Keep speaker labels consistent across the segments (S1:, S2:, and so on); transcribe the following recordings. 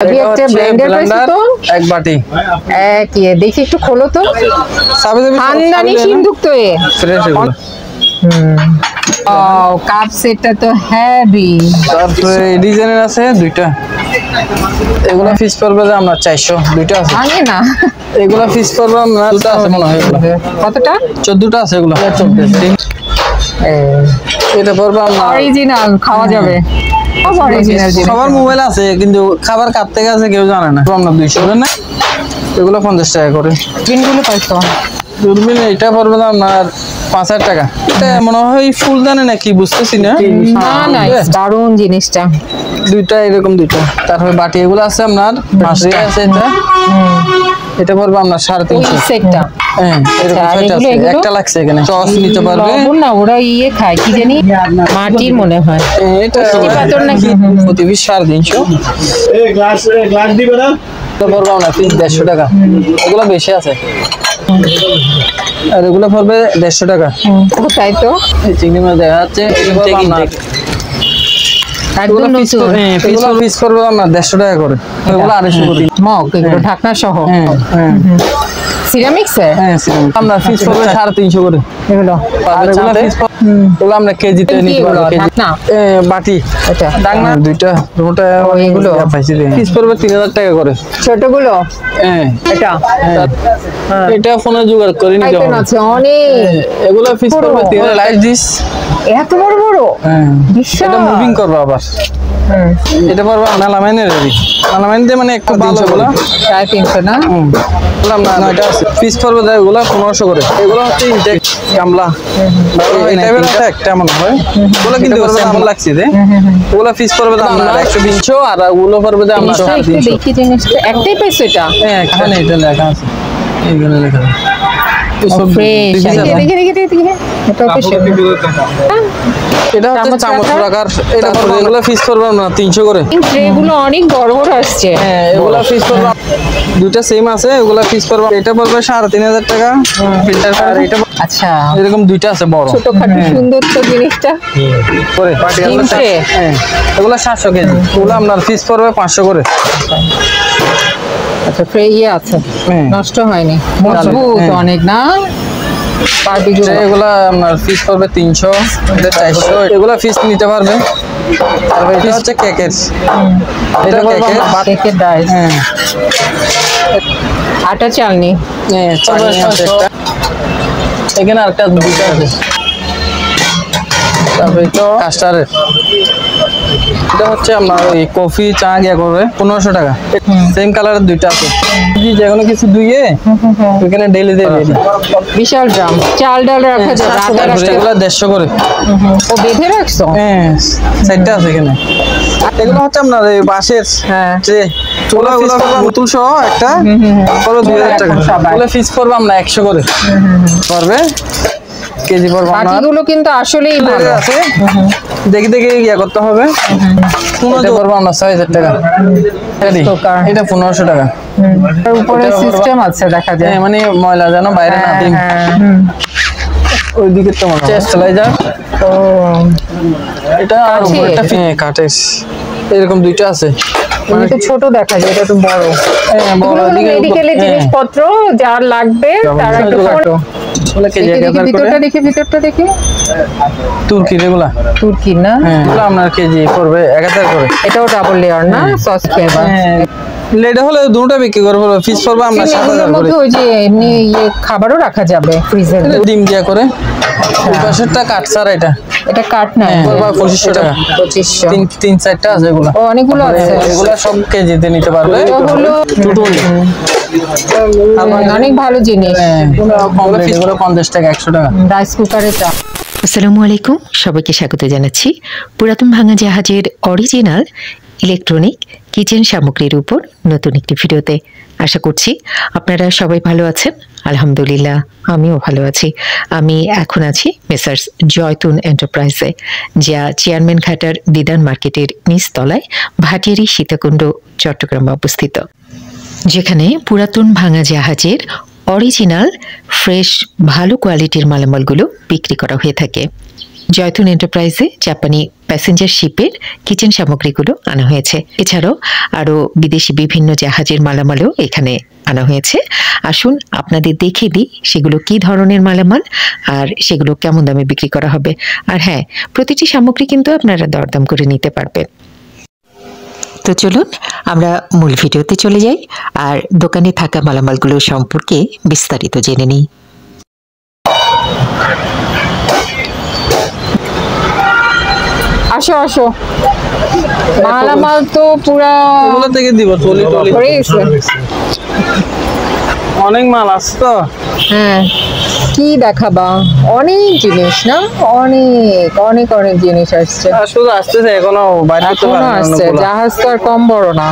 S1: अभी একটা ব্লেন্ডার পাইছো তো
S2: এক বাটি
S1: এক ইয়ে দেখি একটু খোলো তো খানদানি সিন্দুক তো এ
S2: ফ্রেশ এগুলো
S1: ও কাপ সেটটা তো হেভি
S2: তারপরে ডিজাইনের আছে দুইটা এগুলা ফিস পড়বে যে আমরা 400 দুইটা আছে
S1: আগে না
S2: এগুলা ফিস পড়বে আমরা দুটো আছে মনে হয় এগুলা
S1: কতটা
S2: 14টা আছে এগুলা 14 এটা পড়বে আমরা
S1: অরিজিনাল খাওয়া যাবে অরিজিনাল
S2: সবার মোবাইল আছে কিন্তু খাবার কাট থেকে আছে কেউ জানে না আমরা 200 না এগুলো 50 টাকা করে
S1: পিনগুলো পাইছো
S2: দূরবীন এটা পড়বে আপনার 5000 টাকা এটা মনে হয় ফুলদানি নাকি বুঝতেছি না
S1: না না দারুণ জিনিসটা
S2: দুইটা এরকম দুইটা তারপরে বাটি এগুলো আছে আপনার মাসে আছে এটা এটা পড়বে আপনার 350
S1: সেটটা
S2: হ্যাঁ এরকম সেট আছে একটা লাগছে এখানে সস নিতে পারবে
S1: না ওরা ইয়ে খায় কি জানি মাটির মনে হয়
S2: এটা
S1: পাথর নাকি
S2: প্রতি 350
S3: এই গ্লাস দিবে না
S2: তো পড়বে আপনার 150 টাকা এগুলো বেশি আছে আর এগুলো পড়বে 150 টাকা
S1: তাই তো
S2: এই চিংড়ি মাছ দেখা যাচ্ছে
S1: একদম নতুন
S2: এগুলো পিস করবে আমরা 150 টাকা করে এগুলো 250 করে
S1: মগ এগুলো ঢাকনা সহ
S2: হ্যাঁ
S1: সিরামিক্স
S2: হ্যাঁ সিরামিক আমরা পিস করবে 350 করে
S1: এগুলো
S2: আর এগুলো পিস এগুলো আমরা কেজিতে নিতে পারবো
S1: ঢাকনা
S2: বাটি
S1: এটা
S2: ডাকনা দুইটা দুটো
S1: এগুলো
S2: পাইছি পিস করবে 3000 টাকা করে
S1: ছোটগুলো
S2: হ্যাঁ
S1: এটা
S2: এটা ফোনে জোগাড় করে নিতে
S1: আইটেম
S2: হবে
S1: আছে অনেক
S2: এগুলো পিস করবে 3000 লাইট দিস
S1: এত বড় বড়
S2: হ্যাঁ
S1: বিশাল
S2: এটা মুভিং করবে আবার এটা পারবে মেলামাইনের রেডি মেলামাইন দিয়ে মানে একটু ভালো গুলো
S1: 350 না
S2: বললাম না এটা পিস করবে দেয় এগুলো 1500 করে এগুলো হচ্ছে ইনটেক গামলা এই টাইপের একটা মনে হয় ওগুলো কিন্তু স্যাম্পল লাগছে রে ওগুলো পিস করবে আমরা 120 আর ওগুলো করবে যে আমরা 350
S1: দেখি জিনিসটা একটাই পাইছো এটা
S2: হ্যাঁ এখানে এটা লেখা আছে এইখানে লেখা আছে
S1: ফ্রেশ দেখি এটা
S2: এটা হচ্ছে চামচ রাখার এটা এগুলো পিস করবে না 300 করে
S1: ট্রেগুলো অনেক বড় বড় আসছে
S2: হ্যাঁ এগুলো পিস করবে দুইটা সেম আছে এগুলো পিস করবে এটা পড়বে 3500 টাকা ফিল্টার আর এটা
S1: আচ্ছা
S2: এরকম দুইটা আছে বড়
S1: ছোটখাটো সুন্দর তো জিনিসটা
S2: করে পাটিয়ালা হ্যাঁ এগুলো 700 কেজি এগুলো আপনার পিস পড়বে 500 করে
S1: আচ্ছা ফ্রে ইয়ে আছে নষ্ট হয়নি মজবুত অনেক না বারবিকিউ
S2: এগুলো আপনার পিস পড়বে 300 এটা 400 এগুলো পিস নিতে পারবে আর এটা হচ্ছে কেকের এটা
S1: কেকের ডাই
S2: হ্যাঁ
S1: আটা চালনি
S2: হ্যাঁ চালনি আছে একটা এখানে আরেকটা দুটো আছে তারপরে তো কাস্টারের এটা হচ্ছে আপনার ওই কফি চা গিয়া করবে 1500 টাকা সেম কালারের দুইটা আছে যে কোনো কিছু ধুইয়ে ওখানে ডেইলি দেবে
S1: বিশাল ড্রাম চাল ডাল রাখা যাবে
S2: এগুলো 150 করে
S1: ও বেঁধে রাখছো
S2: হ্যাঁ সাইডটা আছে এখানে এগুলো হচ্ছে আপনার এই বাঁশের ট্রে চোলা গুলো বোতল সহ একটা পরে 2000 টাকা এগুলো ফিক্স করব আমরা 100 করে করবে কেজি পড়বে আমরা
S1: বাকিগুলো কিন্তু আসলেই ভালো
S2: আছে দেখি দেখি ইয়া করতে হবে 15 করব আমরা 6000 টাকা এটা 1500 টাকা
S1: এর উপরে সিস্টেম আছে দেখা যায়
S2: মানে ময়লা যেন বাইরে না দিন ওইদিকে তো মনে চেষ্টা লাই যাক তো এটা আর উপরটা কাটেস এরকম দুইটা আছে
S1: মানে তো ছোট দেখা যায় এটা তো বড়
S2: হ্যাঁ বড় দিকে
S1: মেডিকেলের জিনিসপত্র যার লাগবে তার একটু ফটো
S2: বলে কেজি 1000 করে
S1: ভিতরটা দেখি
S2: তুর্কি রেগুলা
S1: তুর্কি না
S2: এগুলো আপনার কেজি পড়বে 1000 করে
S1: এটাও ডাবল লেয়ার না সস ফ্লেভার
S2: লেডা হলে দুটোটা বিক্রি করব ফিস পড়বে আমরা 7000 করে
S1: ওই যে এমনি ইয়ে খাবারও রাখা যাবে ফ্রিজে
S2: ডিম দিয়া করে এই পাশেরটা কাট ছাড়া এটা
S1: কাট না
S2: পড়বে 2500 টাকা
S1: 2500
S2: তিন চারটা আছে এগুলো
S1: অনেকগুলো আছে
S2: এগুলো সব কেজিতে নিতে পারবে
S1: এগুলো
S2: টুটুনি
S1: অনেক ভালো জিনিস
S2: এগুলো 50 টাকা 100 টাকা
S1: রাইস কুকারে চা
S4: আসসালামু আলাইকুম সবাইকে স্বাগত জানাচ্ছি পুরাতন ভাঙা জাহাজের অরিজিনাল ইলেকট্রনিক কিচেন সামগ্রীর উপর নতুন একটি ভিডিওতে আশা করছি আপনারা সবাই ভালো আছেন আলহামদুলিল্লাহ আমিও ভালো আছি আমি এখন আছি মেসার্স জয়তুন এন্টারপ্রাইজে যা চেয়ারম্যান ঘাটার দিদান মার্কেটের নিচতলায় ভাটিয়ারি সীতাকুণ্ড চট্টগ্রাম অবস্থিত যেখানে পুরাতন ভাঙা জাহাজের অরিজিনাল ফ্রেশ ভালো কোয়ালিটির মালামালগুলো বিক্রি করা হয়ে থাকে জয়তুন এন্টারপ্রাইজে জাপানি প্যাসেঞ্জার শিপের কিচেন সামগ্রীগুলো আনা হয়েছে। এছাড়াও আরও বিদেশি বিভিন্ন জাহাজের মালামালও এখানে আনা হয়েছে। আসুন আপনাদের দেখিয়ে দিই সেগুলো কি ধরনের মালামাল আর সেগুলো কেমন দামে বিক্রি করা হবে। আর হ্যাঁ, প্রতিটি সামগ্রী কিন্তু আপনারা দরদাম করে নিতে পারবেন। তো চলুন আমরা মূল ভিডিওতে চলে যাই আর দোকানে থাকা মালামালগুলো সম্পর্কে বিস্তারিত জেনে নিই।
S1: আসো আসো, মালামাল তো পুরা
S2: এগুলো থেকে দিব টলি টলি
S1: পড়ে গেছে।
S2: অনেক মাল আছে তো।
S1: হ্যাঁ, কি দেখাবা, অনেক জিনিস না, অনেক অনেক অনেক জিনিস আসছে,
S2: আর শুধু আসতেছে, এখনো বাইরে করতে
S1: এখনো
S2: পারবে না
S1: আসছে।
S2: অনেকগুলো।
S1: জাহাজ তো আর কম বড় না।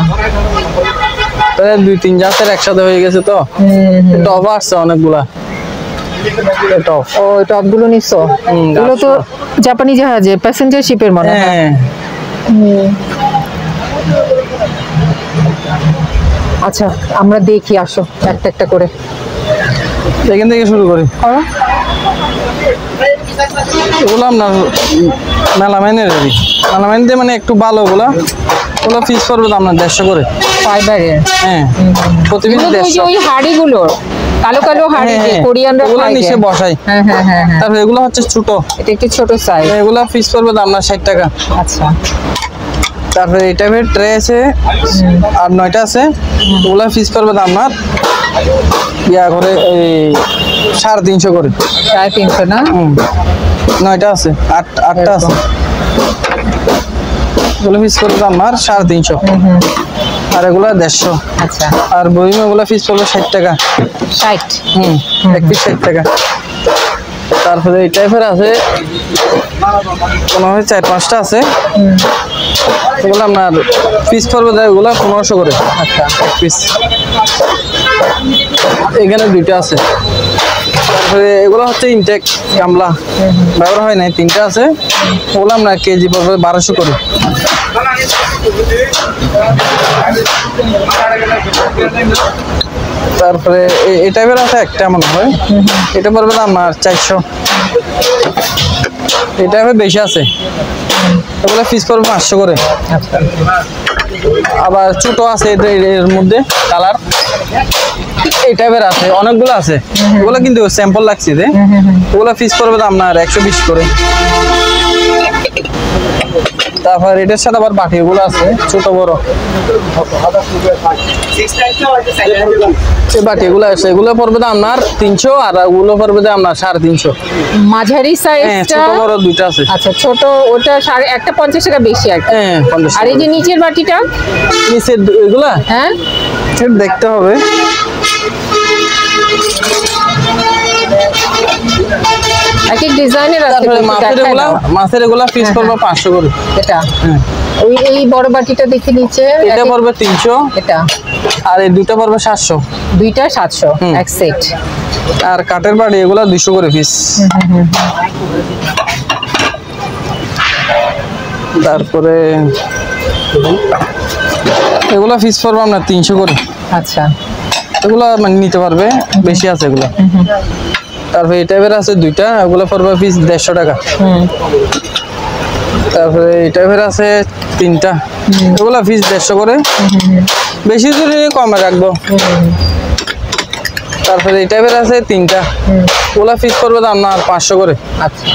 S2: তাহলে 2-3 জাতের একসাথে হয়ে গেছে তো। টপ আসছে অনেকগুলা। টপ
S1: ওই টপগুলো নিছো? এগুলো তো জাপানি জাহাজে প্যাসেঞ্জার শিপের মনে হয়।
S2: হ্যাঁ,
S1: আচ্ছা, আমরা দেখি, আসো একটা একটা করে।
S2: এখান থেকে শুরু করি। এগুলো আপনার মেলামাইনের রেডি, মেলামাইন দিয়ে মানে একটু ভালো ওগুলো পিস পড়বে আপনার 150 করে
S1: ফাইবারের।
S2: হ্যাঁ, প্রতি পিস
S1: এগুলো তো ওই যে
S2: 150।
S1: ওই হাড়িগুলো, কালো কালো হাড়ি যে কোরিয়ানরা
S2: ওগুলো
S1: খায় যে।
S2: নিচে বসাই।
S1: হ্যাঁ হ্যাঁ হ্যাঁ হ্যাঁ,
S2: তারপর এগুলো হচ্ছে ছোট,
S1: এটা একটু ছোট সাইজ।
S2: এগুলো পিস পড়বে আপনার 60 টাকা।
S1: আচ্ছা,
S2: তারপরে এই টাইপের ট্রে আছে আর 9টা আছে, ওগুলো পিস পড়বে আপনার ইয়া করে এই 350 করে।
S1: 350 না?
S2: 9টা আছে, 8টা আছে, এগুলো পিস পড়বে আপনার 350 আর এগুলো 150।
S1: আচ্ছা,
S2: আর বইমে ওগুলো পিস পড়বে 60 টাকা।
S1: 60।
S2: এক পিস 60 টাকা। তারপরে এই টাইপের আছে, মনে হয় 4-5টা আছে, এগুলো আপনার পিস পড়বে দেয় ওগুলো 1500 করে।
S1: আচ্ছা,
S2: এক পিস। এখানে 2টা আছে। তারপরে এগুলো হচ্ছে ইনটেক গামলা, ব্যবহার হয় নাই, 3টা আছে, ওগুলো আপনার কেজি পড়বে 1200 করে। তারপরে এই টাইপের আছে একটা মনে হয়, এটা পড়বে না আপনার 400। এই টাইপের বেশি আছে, এগুলো পিস পড়বে 500 করে।
S1: আচ্ছা,
S2: আবার ছোট আছে এর মধ্যে কালার, এই টাইপের আছে, অনেকগুলো আছে, ওগুলো কিন্তু স্যাম্পল লাগছে যে, ওগুলো পিস পড়বে আপনার 120 করে। তারপর এটার সাথে আবার বাটি গুলো আছে ছোট বড়, এই বাটি গুলো আছে, এগুলো পড়বে আপনার 300 আর ওগুলো পড়বে আপনার 350।
S1: মাঝারি সাইজটা
S2: ছোট বড় 2টা আছে।
S1: আচ্ছা, ছোট ওটা একটা 50 টাকা বেশি আর কি।
S2: হ্যাঁ, 50
S1: আর এই যে নিচের বাটিটা,
S2: নিচের এগুলা
S1: হ্যাঁ,
S2: এটা দেখতে হবে।
S1: এক এক ডিজাইনের আছে।
S2: তারপরে
S1: একটু
S2: মাছের
S1: দেখায়
S2: এগুলা,
S1: দাও।
S2: মাছের এগুলা পিস পড়বে 500 করে।
S1: এটা
S2: হ্যাঁ,
S1: ওই এই বড় বাটিটা দেখি নিচে,
S2: এটা পড়বে 300
S1: এটা
S2: আর এই দুটো পড়বে 700।
S1: দুইটা 700 এক সেট।
S2: আর কাঠের বাড়ি এগুলা 200 করে পিস। তারপরে এগুলা পিস পড়বে আপনার 300 করে।
S1: আচ্ছা,
S2: এগুলা মানে নিতে পারবে, বেশি আছে এগুলা। তারপরে এই টাইপের আছে 2টা, এগুলো পড়বে পিস 150 টাকা। তারপরে এই টাইপের আছে 3টা, এগুলো পিস 150 করে, বেশি যদি কমে রাখবো। তারপরে এই টাইপের আছে 3টা, ওগুলো পিস পড়বে আপনার 500 করে।
S1: আচ্ছা,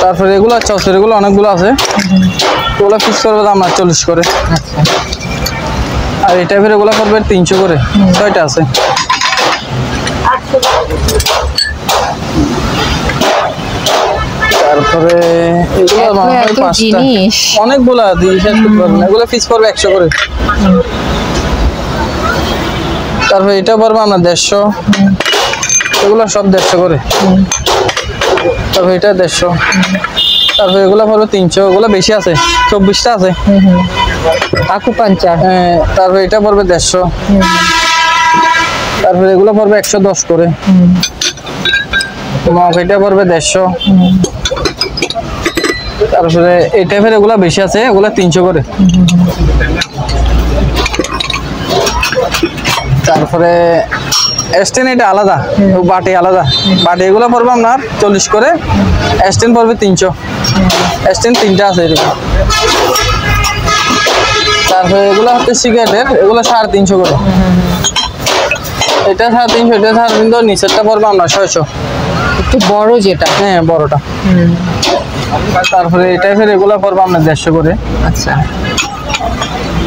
S2: তারপরে এগুলো চচের এগুলো অনেকগুলো আছে, ওগুলো পিস পড়বে আপনার 40 করে।
S1: আচ্ছা,
S2: আর এই টাইপের এগুলো পড়বে 300 করে, 6টা আছে। তারপরে এগুলো
S1: এত
S2: মনে হয়
S1: এত
S2: 5টা,
S1: জিনিস।
S2: অনেকগুলা দিয়ে শেষ করতে পারবো না। এগুলো পিস পড়বে 100 করে। তারপরে এটা পড়বে আপনার 150, এগুলো সব 150 করে। তারপরে এটা 150, তারপরে এগুলো পড়বে 300, এগুলো বেশি আছে, 24টা আছে।
S1: আকুপাঞ্চার,
S2: তারপরে এটা পড়বে 150, তারপরে এগুলো পড়বে 110 করে। এটা পড়বে 150, তারপরে এই টাইপের এগুলা বেশি আছে, এগুলা 300 করে। তারপরে স্ট্যান্ড এটা আলাদা, বাটি আলাদা। বাটি এগুলো পড়বে আপনার 40 করে, স্ট্যান্ড পড়বে 300। স্ট্যান্ড 3টা আছে এরকম। তারপরে এগুলো হচ্ছে সিগারেটের, এগুলো 350 করে। এটা 350, এটা 350, নিচেরটা পড়বে আপনার 600।
S1: একটু বড় যেটা।
S2: হ্যাঁ বড়টা। তারপরে এটা ফের এগুলো পড়বে আপনার 150 করে।
S1: আচ্ছা,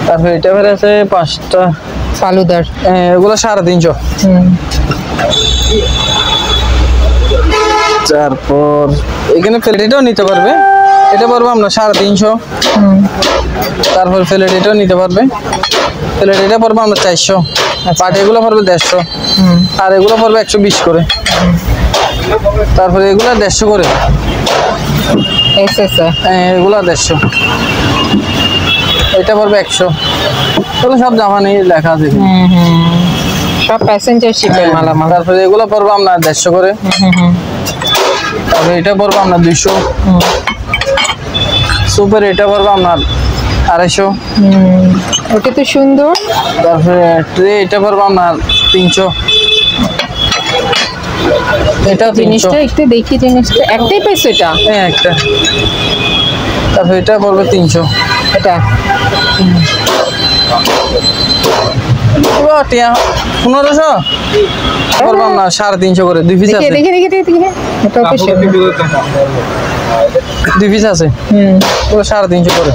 S2: তারপরে এটা ফের আছে 5টা
S1: ফালুদার।
S2: এগুলো 350। তারপর এখানে প্লেটেও নিতে পারবে, এটা পড়বে আপনার 350। তারপর প্লেট এটাও নিতে পারবে, প্লেট এটা পড়বে আপনার 400। পাটি এগুলো পড়বে 150, আর এগুলো পড়বে 120 করে। তারপরে এগুলো 150 করে। এগুলো 150, এটা পড়বে 100। এগুলো সব জাপানি লেখা আছে,
S1: সব প্যাসেঞ্জার শিপের মালামাল।
S2: তারপরে এগুলো পড়বে আপনার 150 করে। তারপরে এটা পড়বে আপনার 200। সুপার এটা পড়বে আপনার 250।
S1: ওটা তো সুন্দর।
S2: তারপরে ট্রে এটা পড়বে আপনার 300। এটা
S1: জিনিসটা একটু দেখি, জিনিসটা একটাই পাইছো এটা?
S2: হ্যাঁ একটা। তারপরে এটা পড়বে 300।
S1: এটা
S2: 1500 পড়বে আপনার 350 করে। 2 পিস
S1: দেখি
S2: আছে,
S1: দেখি দেখি দেখি। এটা তো সুন্দর।
S2: 2 পিস আছে, পুরো 350 করে।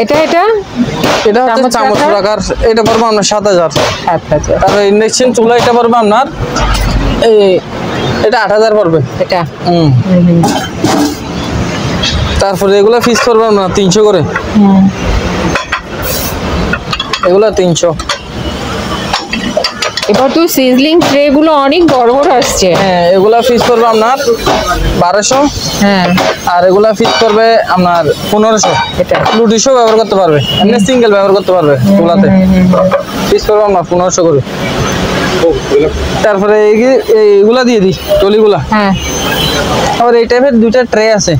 S1: এটা এটা
S2: এটা হচ্ছে চামচ রাখার, এটা পড়বে আপনার 7000। তারপরে ইন্ডাকশন চুলা এটা পড়বে আপনার এটা 8000 পড়বে
S1: এটা।
S2: তারপরে এগুলো ফিস পড়বে আপনার 300 করে। এগুলো 300।
S1: এবার তো সিজলিং ট্রে গুলো অনেক বড় বড় আসছে।
S2: হ্যাঁ এগুলা ফিস করবে আপনার 1200।
S1: হ্যাঁ,
S2: আর এগুলা ফিস করবে আপনার 1500।
S1: এটা
S2: লুটিশও ব্যবহার করতে পারবে, এমনি সিঙ্গেল ব্যবহার করতে পারবে চুলাতে। ফিস করবে আপনার 1500 করে। তারপরে এইগুলা দিয়ে দিই, টলিগুলা।
S1: হ্যাঁ
S2: আবার এই টাইপের 2টা ট্রে আছে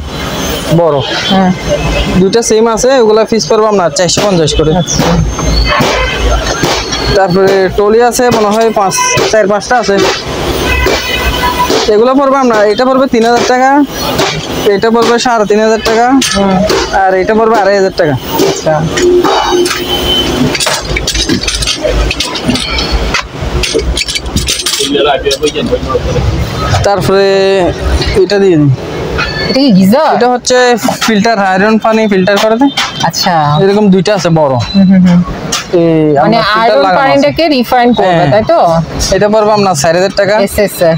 S2: বড়,
S1: হ্যাঁ
S2: 2টা সেম আছে, ওগুলা ফিস করবে আপনার 450 করে। তারপরে টলি আছে মনে হয় 4-5টা আছে, এগুলো পড়বে আপনার, এটা পড়বে 3000 টাকা, এটা পড়বে 3500 টাকা, আর এটা পড়বে 2500 টাকা।
S1: আচ্ছা,
S2: তারপরে এটা দিয়ে দিন,
S1: এটা কি গিজার?
S2: এটা হচ্ছে ফিল্টার, আয়রন পানি ফিল্টার করে দেয়।
S1: আচ্ছা,
S2: এরকম 2টা আছে বড়,
S1: মানে আয়রন পানিটাকে রিফাইন করবে, তাই তো?
S2: এটা পড়বে আপনার 4000 টাকা।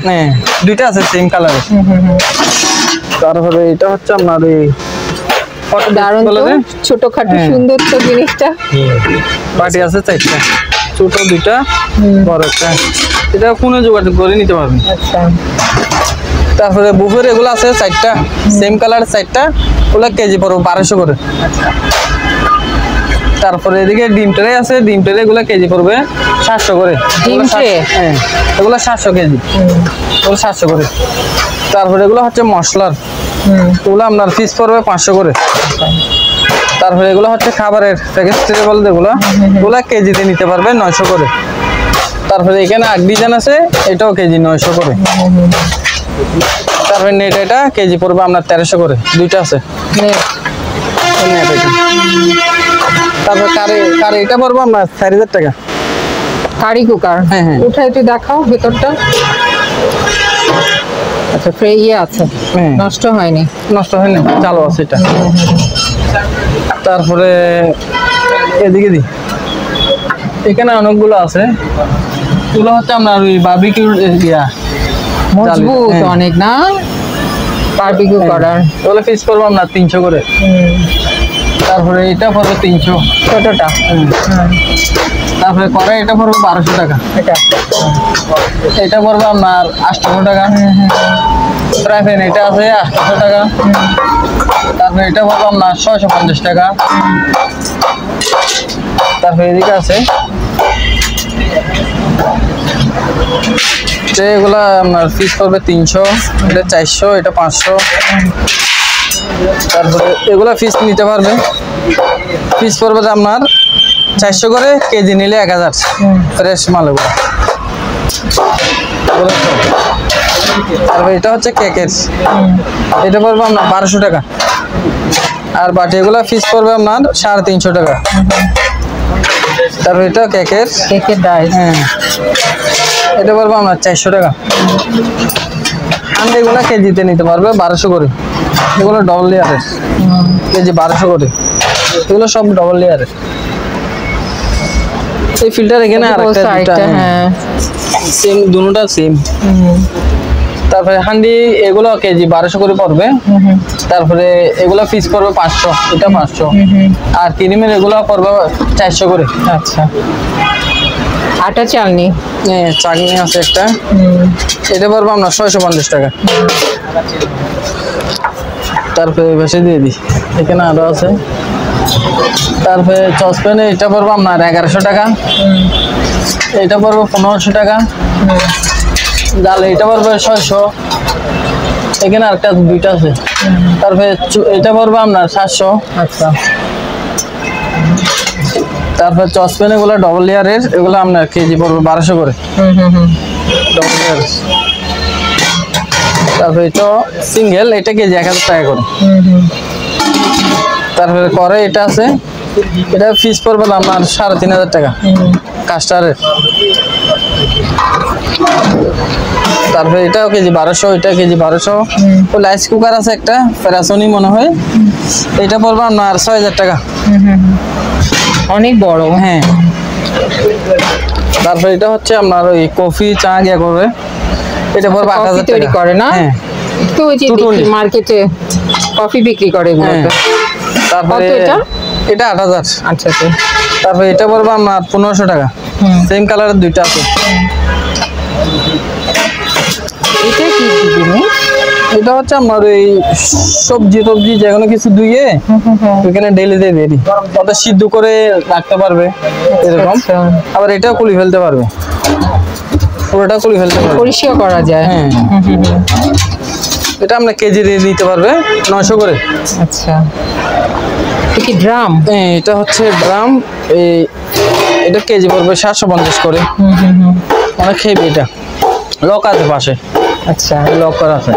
S2: হ্যাঁ 2টা আছে সেম কালারে। তারপরে এটা হচ্ছে আপনার
S1: দারুণ তো, ছোটখাটো সুন্দর তো জিনিসটা।
S2: বাটি আছে 4টা, ছোট 2টা, বড় একটা। এটা ফোনে যোগাযোগ করে নিতে পারবেন।
S1: আচ্ছা,
S2: তারপরে বুফের এগুলো আছে 4টা, সেম কালার 4টা, ওগুলো কেজি পড়বে 1200 করে। তারপরে এদিকে ডিম ট্রে আছে, ডিম ট্রে এগুলো কেজি পড়বে 700 করে।
S1: ডিম ট্রে?
S2: হ্যাঁ এগুলো 700 কেজি, ওগুলো 700 করে। তারপরে এগুলো হচ্ছে মশলার, ওগুলো আপনার পিস পড়বে 500 করে। তারপরে এগুলো হচ্ছে খাবারের প্যাকেজ ট্রে বলে, এগুলো ওগুলো কেজিতে নিতে পারবে 900 করে। তারপরে এখানে 8 ডিজাইন আছে, এটাও কেজি 900 করে। তারপরে নেট এটা কেজি পড়বে আপনার 1300 করে, 2টা আছে নেট এটা। তারপরে কারি এটা পড়বে আপনার 4000 টাকা।
S1: Curry cooker?
S2: হ্যাঁ হ্যাঁ,
S1: উঠা একটু দেখাও ভেতরটা। আচ্ছা, আছে, নষ্ট হয়নি?
S2: নষ্ট হয়নি, চালু আছে এটা। তারপরে এদিকে দি, এখানে অনেকগুলো আছে, এগুলো হচ্ছে আপনার ওই বারবিকিউ
S1: মজবুত অনেক না, বারবিকিউ করার।
S2: ওগুলো পিস করবো আপনার 300 করে। তারপরে এটা পড়বে 300
S1: ছোটটা।
S2: তারপরে কড়াই এটা পড়বে 1200 টাকা। এটা পড়বে আপনার 800 টাকা। ফ্রাই প্যান এটা আছে 800 টাকা। তারপরে এটা পড়বে আপনার 650 টাকা। তারপরে এদিকে আছে এগুলা আপনার পিস পড়বে 300, এটা 400, এটা 500। তারপরে এগুলা পিস নিতে পারবে, পিস পড়বে আপনার 400 করে, কেজি নিলে 1000। ফ্রেশ মাল এগুলো। তারপরে এটা হচ্ছে কেকের, এটা পড়বে আপনার 1200 টাকা। আর বাটি এগুলা পিস পড়বে আপনার 350 টাকা। তারপরে এটা কেকের
S1: ডাইস।
S2: হ্যাঁ, এটা পড়বে আপনার 400 টাকা। হান্ডি এগুলা কেজিতে নিতে পারবে 1200 করে। এগুলো ডবল লেয়ারের, কেজি 1200 করে। এগুলো সব ডবল লেয়ারের। এই ফিল্টার এখানে আরেকটা, হ্যাঁ সেম, দুটোটা সেম। তারপরে হান্ডি এগুলো কেজি 1200 করে পড়বে। তারপরে এগুলো পিস পড়বে 500, এটা 500। আর ক্রিমের এগুলো পড়বে 400 করে।
S1: আচ্ছা, আটা চালনি,
S2: হ্যাঁ চাটনি আছে একটা, এটা পড়বে আপনার 650 টাকা। তারপরে বেশি দিয়ে দিই, এখানে আরো আছে। তারপরে সসপ্যানে এটা পড়বে আপনার 1100 টাকা, এটা পড়বে 1500 টাকা। জালে এটা পড়বে 600, এখানে আরেকটা দুইটা আছে। তারপরে এটা পড়বে আপনার 700।
S1: আচ্ছা,
S2: তারপরে সসপ্যান এগুলো ডবল লেয়ারের, এগুলো আপনার কেজি পড়বে 1200 করে, ডবল লেয়ার। তারপরে এটা সিঙ্গেল, এটা কেজি 1000 টাকা করে। তারপরে করে এটা আছে, এটা পিস পড়বে আপনার 3500 টাকা, কাস্টারের। তারপরে এটাও কেজি 1200, এটা কেজি 1200। তো রাইস কুকার আছে একটা, প্যারাসোনিক মনে হয়, এটা পড়বে আপনার 6000 টাকা।
S1: অনেক বড়।
S2: হ্যাঁ। তারপরে এটা হচ্ছে আপনার ওই কফি চা গিয়া করবে, এটা পড়বে 8000 টাকা।
S1: তৈরি করে না?
S2: হ্যাঁ,
S1: তো ওই যে মার্কেটে কফি বিক্রি করে এগুলো।
S2: তারপরে এটা 8000।
S1: আচ্ছা,
S2: তারপরে এটা পড়বে আপনার 1500 টাকা। সেম কালারের দুইটা আছে।
S1: এটা কি জিনিস?
S2: এটা হচ্ছে আপনার ওই সবজি টবজি যে কোনো কিছু ধুয়ে ওইখানে ডেলি দিয়ে দেরি, ওটা সিদ্ধ করে রাখতে পারবে এরকম। আবার এটাও কুলি ফেলতে পারবে, পুরোটা কুলি ফেলতে পারবে,
S1: পরিষ্কার করা যায়।
S2: হ্যাঁ। এটা আপনার কেজি দিয়ে দিতে পারবে 900 করে।
S1: আচ্ছা, কি ড্রাম?
S2: এটা হচ্ছে ড্রাম, এটা কেজি পড়বে 750 করে। অনেক খেয়ে এটা লক আছে পাশে।
S1: আচ্ছা,
S2: লক করা আছে।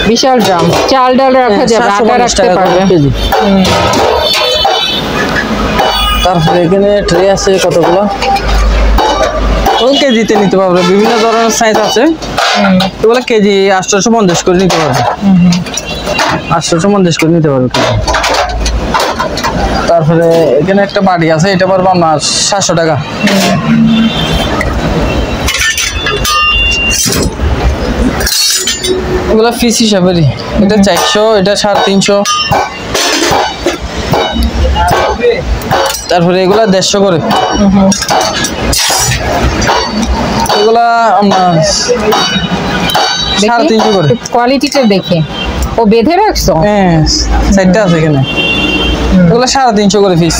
S1: বিশাল ড্রাম, চাল ডাল রাখা যাবে, আটা রাখতে পারবে।
S2: তারপরে এখানে ট্রে আছে কতগুলো, ওই কেজিতে নিতে পারবে, বিভিন্ন ধরনের সাইজ আছে। এগুলো কেজি 850 করে নিতে পারবে, 850 করে নিতে পারবে কেজি। তারপরে এখানে একটা বাটি আছে, এটা পড়বে আপনার 700 টাকা। এগুলো পিস হিসাবেরই, এটা 400, এটা 350। তারপরে এগুলা 150 করে। এগুলা আপনার 350 করে।
S1: কোয়ালিটিটা দেখে ও বেঁধে রাখছো?
S2: হ্যাঁ, সাইডটা আছে এখানে। এগুলা 350 করে পিস।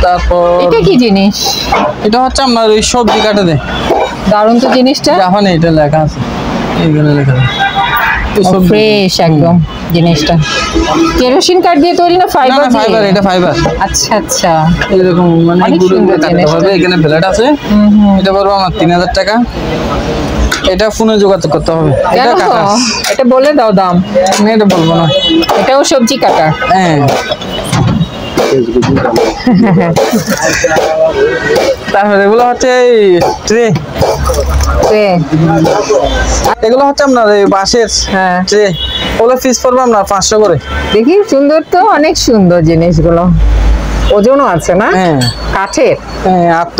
S2: তারপর
S1: এটা কি জিনিস?
S2: এটা হচ্ছে আপনার ওই সবজি কাটে দেয়।
S1: দারুণ তো জিনিসটা।
S2: জাপানে এটা লেখা আছে, এইখানে লেখা আছে
S1: ফ্রেশ একদম জিনিসটা। কেরোসিন কাঠ দিয়ে তৈরি না ফাইবার?
S2: না, ফাইবার, এটা ফাইবার।
S1: আচ্ছা আচ্ছা,
S2: এরকম মানে
S1: অনেক
S2: গুঁড়ো
S1: সুন্দর
S2: করে কাটতে
S1: জিনিসটা।
S2: হবে। এখানে ব্লেড আছে, এটা পড়বে আমার 3000 টাকা। এটা ফোনে যোগাযোগ করতে হবে। এটা
S1: কেন?
S2: কাটা,
S1: এটা বলে দাও দাম।
S2: আমি এটা বলবো না।
S1: এটাও সবজি কাটা?
S2: হ্যাঁ। তারপরে এগুলো হচ্ছে ট্রে, এগুলো হচ্ছে আপনার এই বাঁশের ট্রে, ওগুলো পিস পড়বে আপনার 500 করে।
S1: দেখি সুন্দর তো, অনেক সুন্দর জিনিসগুলো। ওজনও আছে না?
S2: হ্যাঁ,
S1: কাঠের?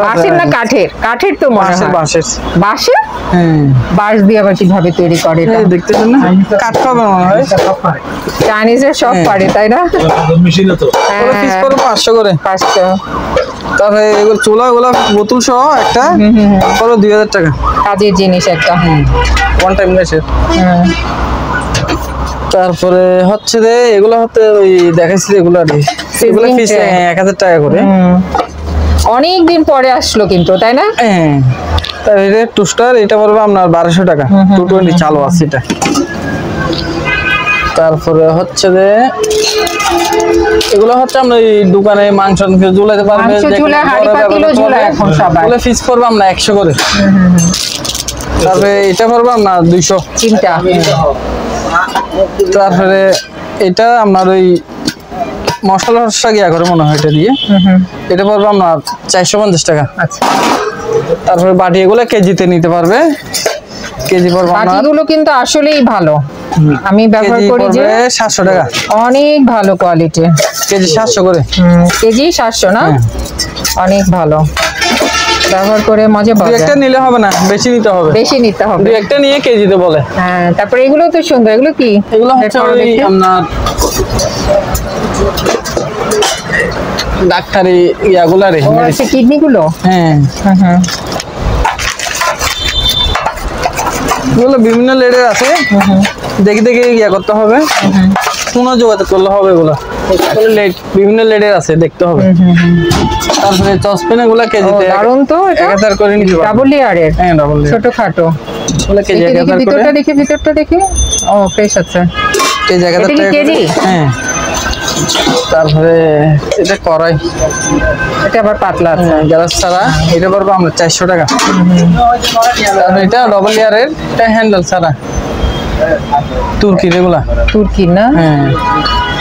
S1: বাঁশের না কাঠের? কাঠের তো মনে হয়।
S2: বাঁশের।
S1: বাঁশের?
S2: হ্যাঁ,
S1: বাঁশ দিয়ে আবার কিভাবে তৈরি করে এটা?
S2: দেখতেছেন না, কাঠ পাবে মনে হয়।
S1: চাইনিজের সব পারে, তাই না?
S2: ওগুলো পিস পড়বে 500 করে।
S1: 500।
S2: তারপরে এগুলো চুলা, এগুলো বোতল সহ একটা পড়বে 2000 টাকা।
S1: কাজের জিনিস একটা।
S2: ওয়ান টাইম গ্যাসের। তারপরে হচ্ছে যে এগুলো হচ্ছে ওই দেখাচ্ছি, এগুলো পিস 1000 টাকা করে।
S1: অনেক দিন পরে আসলো কিন্তু, তাই না?
S2: হ্যাঁ। তার এটা টুস্টার, এটা পড়বে আপনার 1200 টাকা। 220 চালু আছে এটা। তারপরে হচ্ছে যে এগুলো হচ্ছে আমরা এই দোকানে মাংস ঝুলাতে পারবে,
S1: মাংস ঝুলা, হাঁড়ি পাতিলও ঝুলা এখন সবাই।
S2: এগুলো ফিক্স করবো আমরা 100 করে। তারপরে এটা করবো আমরা 200।
S1: চিন্তা
S2: তারপরে এটা আপনার ওই মশলা টসলা গিয়া করে মনে হয় এটা দিয়ে, এটা পড়বে আপনার 450 টাকা।
S1: আচ্ছা,
S2: তারপরে বাটি এগুলো কেজিতে নিতে পারবে, কেজি পড়বে আপনার
S1: বাটিগুলো কিন্তু আসলেই ভালো, আমি ব্যবহার
S2: কেজি
S1: করি যে,
S2: পড়বে 700 টাকা,
S1: অনেক ভালো কোয়ালিটি।
S2: কেজি 700 করে।
S1: কেজি 700 না?
S2: হ্যাঁ।
S1: অনেক ভালো, ব্যবহার করে মজা
S2: দুই
S1: পাওয়া
S2: একটা
S1: যায়।
S2: নিলে হবে না, বেশি নিতে হবে,
S1: বেশি নিতে হবে।
S2: দুই একটা নিয়ে কেজিতে বলে।
S1: হ্যাঁ, তারপরে এগুলো তো সুন্দর, এগুলো কি?
S2: এগুলো হচ্ছে
S1: দেখো
S2: ওই
S1: দেখি।
S2: আপনার ডাক্তারি ইয়াগুলা রে।
S1: ও আচ্ছা, কিডনি গুলো।
S2: হ্যাঁ,
S1: হ্যাঁ,
S2: এগুলো বিভিন্ন লেডের আছে, দেখে দেখে ইয়া করতে হবে, পুনঃ যোগাযোগ করলে হবে। এগুলো লেড বিভিন্ন লেডের আছে, দেখতে হবে। তারপরে চসপেন এগুলা কেজিতে
S1: দারুন তো, এটা
S2: 1000 করে নিতে পারবে।
S1: ডাবল লেয়ারের,
S2: হ্যাঁ, ডাবল লেয়ার
S1: ছোটখাটো।
S2: এগুলো কেজি
S1: দেখি,
S2: 1000 করে,
S1: ভিতরটা দেখি, ভিতরটা দেখি। ও, ফ্রেশ আছে।
S2: কেজি 1000
S1: এটা কি
S2: টাকা
S1: কেজি?
S2: করে। হ্যাঁ। তারপরে এটা কড়াই,
S1: এটা আবার পাতলা আছে।
S2: গ্যাস ছাড়া, এটা পড়বে আমরা 400 টাকা। তারপরে এটা ডবল লেয়ারের, এটা হ্যান্ডেল ছাড়া, তুর্কি এগুলা।
S1: তুর্কি না?
S2: হ্যাঁ,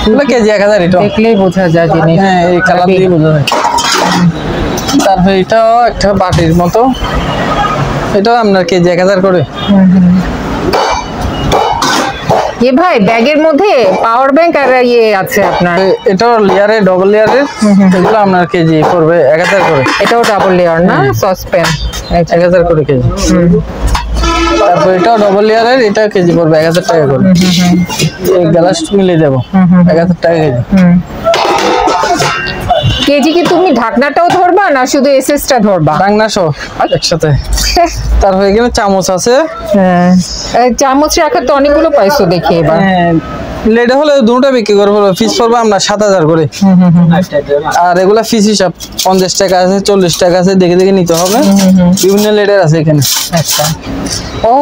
S2: এগুলো কেজি 1000। এটা
S1: দেখলেই বোঝা যায় জিনিস।
S2: হ্যাঁ, এই কালার দিয়ে বোঝা যায়। তারপরে এটাও একটা বাটির মতো, এটাও আপনার কেজি 1000 করে।
S1: এ ভাই, ব্যাগের মধ্যে পাওয়ার ব্যাংক আর ইয়ে আছে আপনার।
S2: এটাও লেয়ারের, ডবল লেয়ারের, এগুলো আপনার কেজি পড়বে 1000 করে।
S1: এটাও ডাবল লেয়ার না? সসপ্যান
S2: 1000 করে কেজি। তারপর এটাও ডবল লেয়ারের, এটা কেজি পড়বে 1000 টাকা করে। এই গ্লাস মিলে দেবো 1000 টাকা কেজি।
S1: কেজি কি তুমি ঢাকনাটাও ধরবা না শুধু এসএসটা ধরবা?
S2: ডাংনা সহ একসাথে। তারপর এখানে চামচ আছে।
S1: হ্যাঁ, এই চামচ রাখার তো অনেকগুলো পাইছো দেখি এবার।
S2: হ্যাঁ, লেডে হলে দুটো বিক্রি করে পড়বে, ফিস পড়বে আমরা 7000 করে। আর এগুলা ফিস হিসাব 50 টাকা আছে, 40 টাকা আছে, দেখে দেখে নিতে হবে। বিভিন্ন লেডের আছে এখানে।
S1: আচ্ছা, ও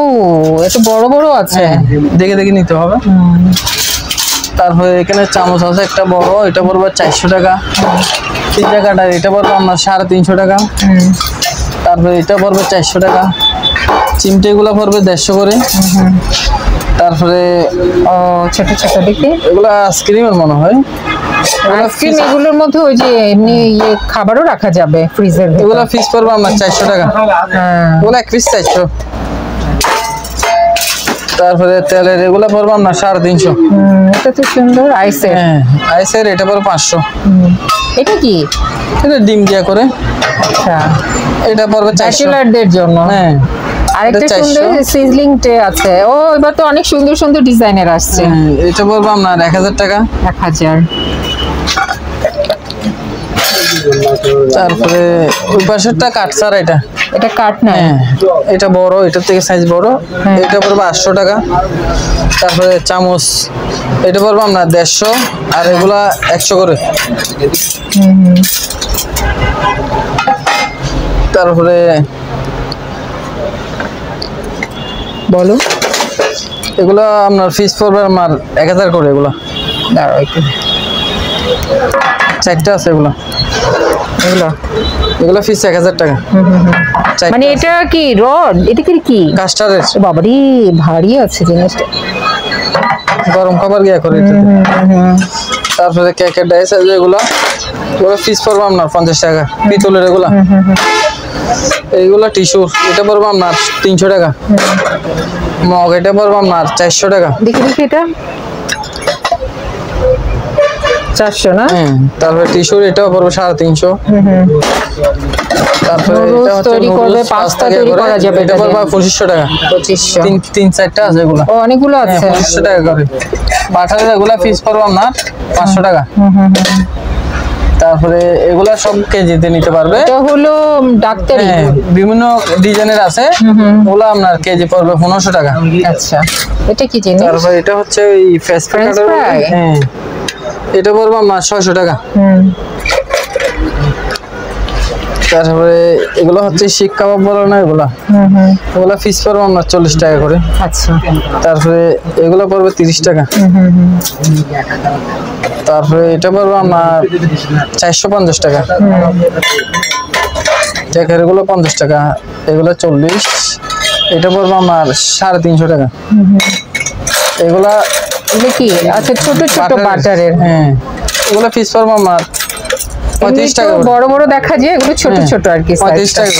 S1: এত বড় বড় আছে।
S2: দেখে দেখে নিতে হবে। তারপরে এখানে চামচ আছে একটা বড়, এটা পড়বে 400 টাকা। তিন টাকাটা এটা পড়বে আমরা 350 টাকা। তারপরে এটা পড়বে 400 টাকা। চিমটে গুলা পড়বে 150 করে। তারপরে
S1: ও ছোট ছোট দেখি,
S2: এগুলা আইসক্রিমের মনে হয়।
S1: আইসক্রিম এগুলোর মধ্যে ওই যে এমনি ইয়ে খাবারও রাখা যাবে ফ্রিজের।
S2: এগুলা ফিস পড়বে আমরা 400 টাকা।
S1: হ্যাঁ,
S2: এগুলা এক পিস 400। তারপরে তেলের এগুলা পড়বে আমরা 350।
S1: এটা তো সুন্দর আইসের।
S2: হ্যাঁ, আইসের এটা পড়বে 500।
S1: এটা কি?
S2: এটা ডিম দিয়া করে,
S1: আচ্ছা,
S2: এটা পড়বে 400।
S1: ব্যাচেলারদের জন্য।
S2: হ্যাঁ,
S1: আরেকটা
S2: এটা 400
S1: সুন্দর সিজলিং ট্রে আছে। ও, এবার তো অনেক সুন্দর সুন্দর ডিজাইনের আসছে।
S2: এটা পড়বে আপনার 1000 টাকা।
S1: 1000।
S2: তারপরে ওই পাশেরটা কাঠ ছাড়া, এটা
S1: এটা কাঠ না?
S2: হ্যাঁ, এটা বড়, এটার থেকে সাইজ বড়। এটা পড়বে 800 টাকা। তারপরে চামচ, এটা পড়বে আপনার 150, আর এগুলা 100 করে। তারপরে
S1: বলো,
S2: এগুলা আপনার ফিস পড়বে আমার 1000 করে। এগুলা
S1: দাঁড়াও একটু,
S2: 4টা আছে এগুলা।
S1: এগুলো
S2: এগুলা ফিস 1000 টাকা।
S1: মানে এটা কি রড? এটা কি?
S2: কাস্টারের
S1: বাবারে, ভারী আছে জিনিসটা।
S2: গরম খাবার গিয়া করে এটাতে। তারপরে কেকের ডাইস আছে এগুলা, এগুলো ফিস পড়বে আপনার 50 টাকা। পিতলের এগুলা। এইগুলা টিস্যু, এটা পড়বে আপনার 300 টাকা। মগ, এটা পড়বে আপনার 400 টাকা।
S1: দেখি দেখি, এটা 400 না?
S2: হ্যাঁ, তারপরে টিস্যুর এটাও পড়বে 350। তারপরে এটা
S1: নুডলস
S2: হচ্ছে
S1: তৈরি করবে,
S2: নুডলস,
S1: পাস্তা তৈরি করা যাবে
S2: এটা
S1: এটা
S2: পড়বে
S1: দিয়ে।
S2: 2500 টাকা।
S1: 2500।
S2: তিন চারটা আছে এগুলা।
S1: ও, অনেকগুলো
S2: হ্যাঁ,
S1: আছে।
S2: 2500 টাকা করে। বাটারের এগুলা ফিস পড়বে আপনার 500 টাকা। তারপরে এগুলা সব কেজিতে নিতে পারবে।
S1: এটা হলো ডাক্তারি।
S2: হ্যাঁ, বিভিন্ন ডিজাইনের আছে, ওগুলা আপনার কেজি পড়বে 1500 টাকা।
S1: আচ্ছা, এটা কি জিনিস?
S2: তারপর এটা হচ্ছে ওই ফেস
S1: French fry?
S2: হ্যাঁ, এটা পড়বে আপনার 600 টাকা। তারপরে এগুলো হচ্ছে শিক কাবাব বলে না, এগুলা এগুলা পিস পড়বে আপনার 40 টাকা করে।
S1: আচ্ছা।
S2: তারপরে এগুলো পড়বে 30 টাকা। তারপরে এটা পড়বে আপনার 450 টাকা। দেখের এগুলো 50 টাকা, এগুলো 40, এটা পড়বে আমার 350 টাকা। এগুলা
S1: কি? আচ্ছা, ছোট ছোট বাটারের।
S2: হ্যাঁ, এগুলো পিস পড়বে আমার 35 টাকা।
S1: বড় বড় দেখা যায়, এগুলো ছোট ছোট আর কি।
S2: 35 টাকা।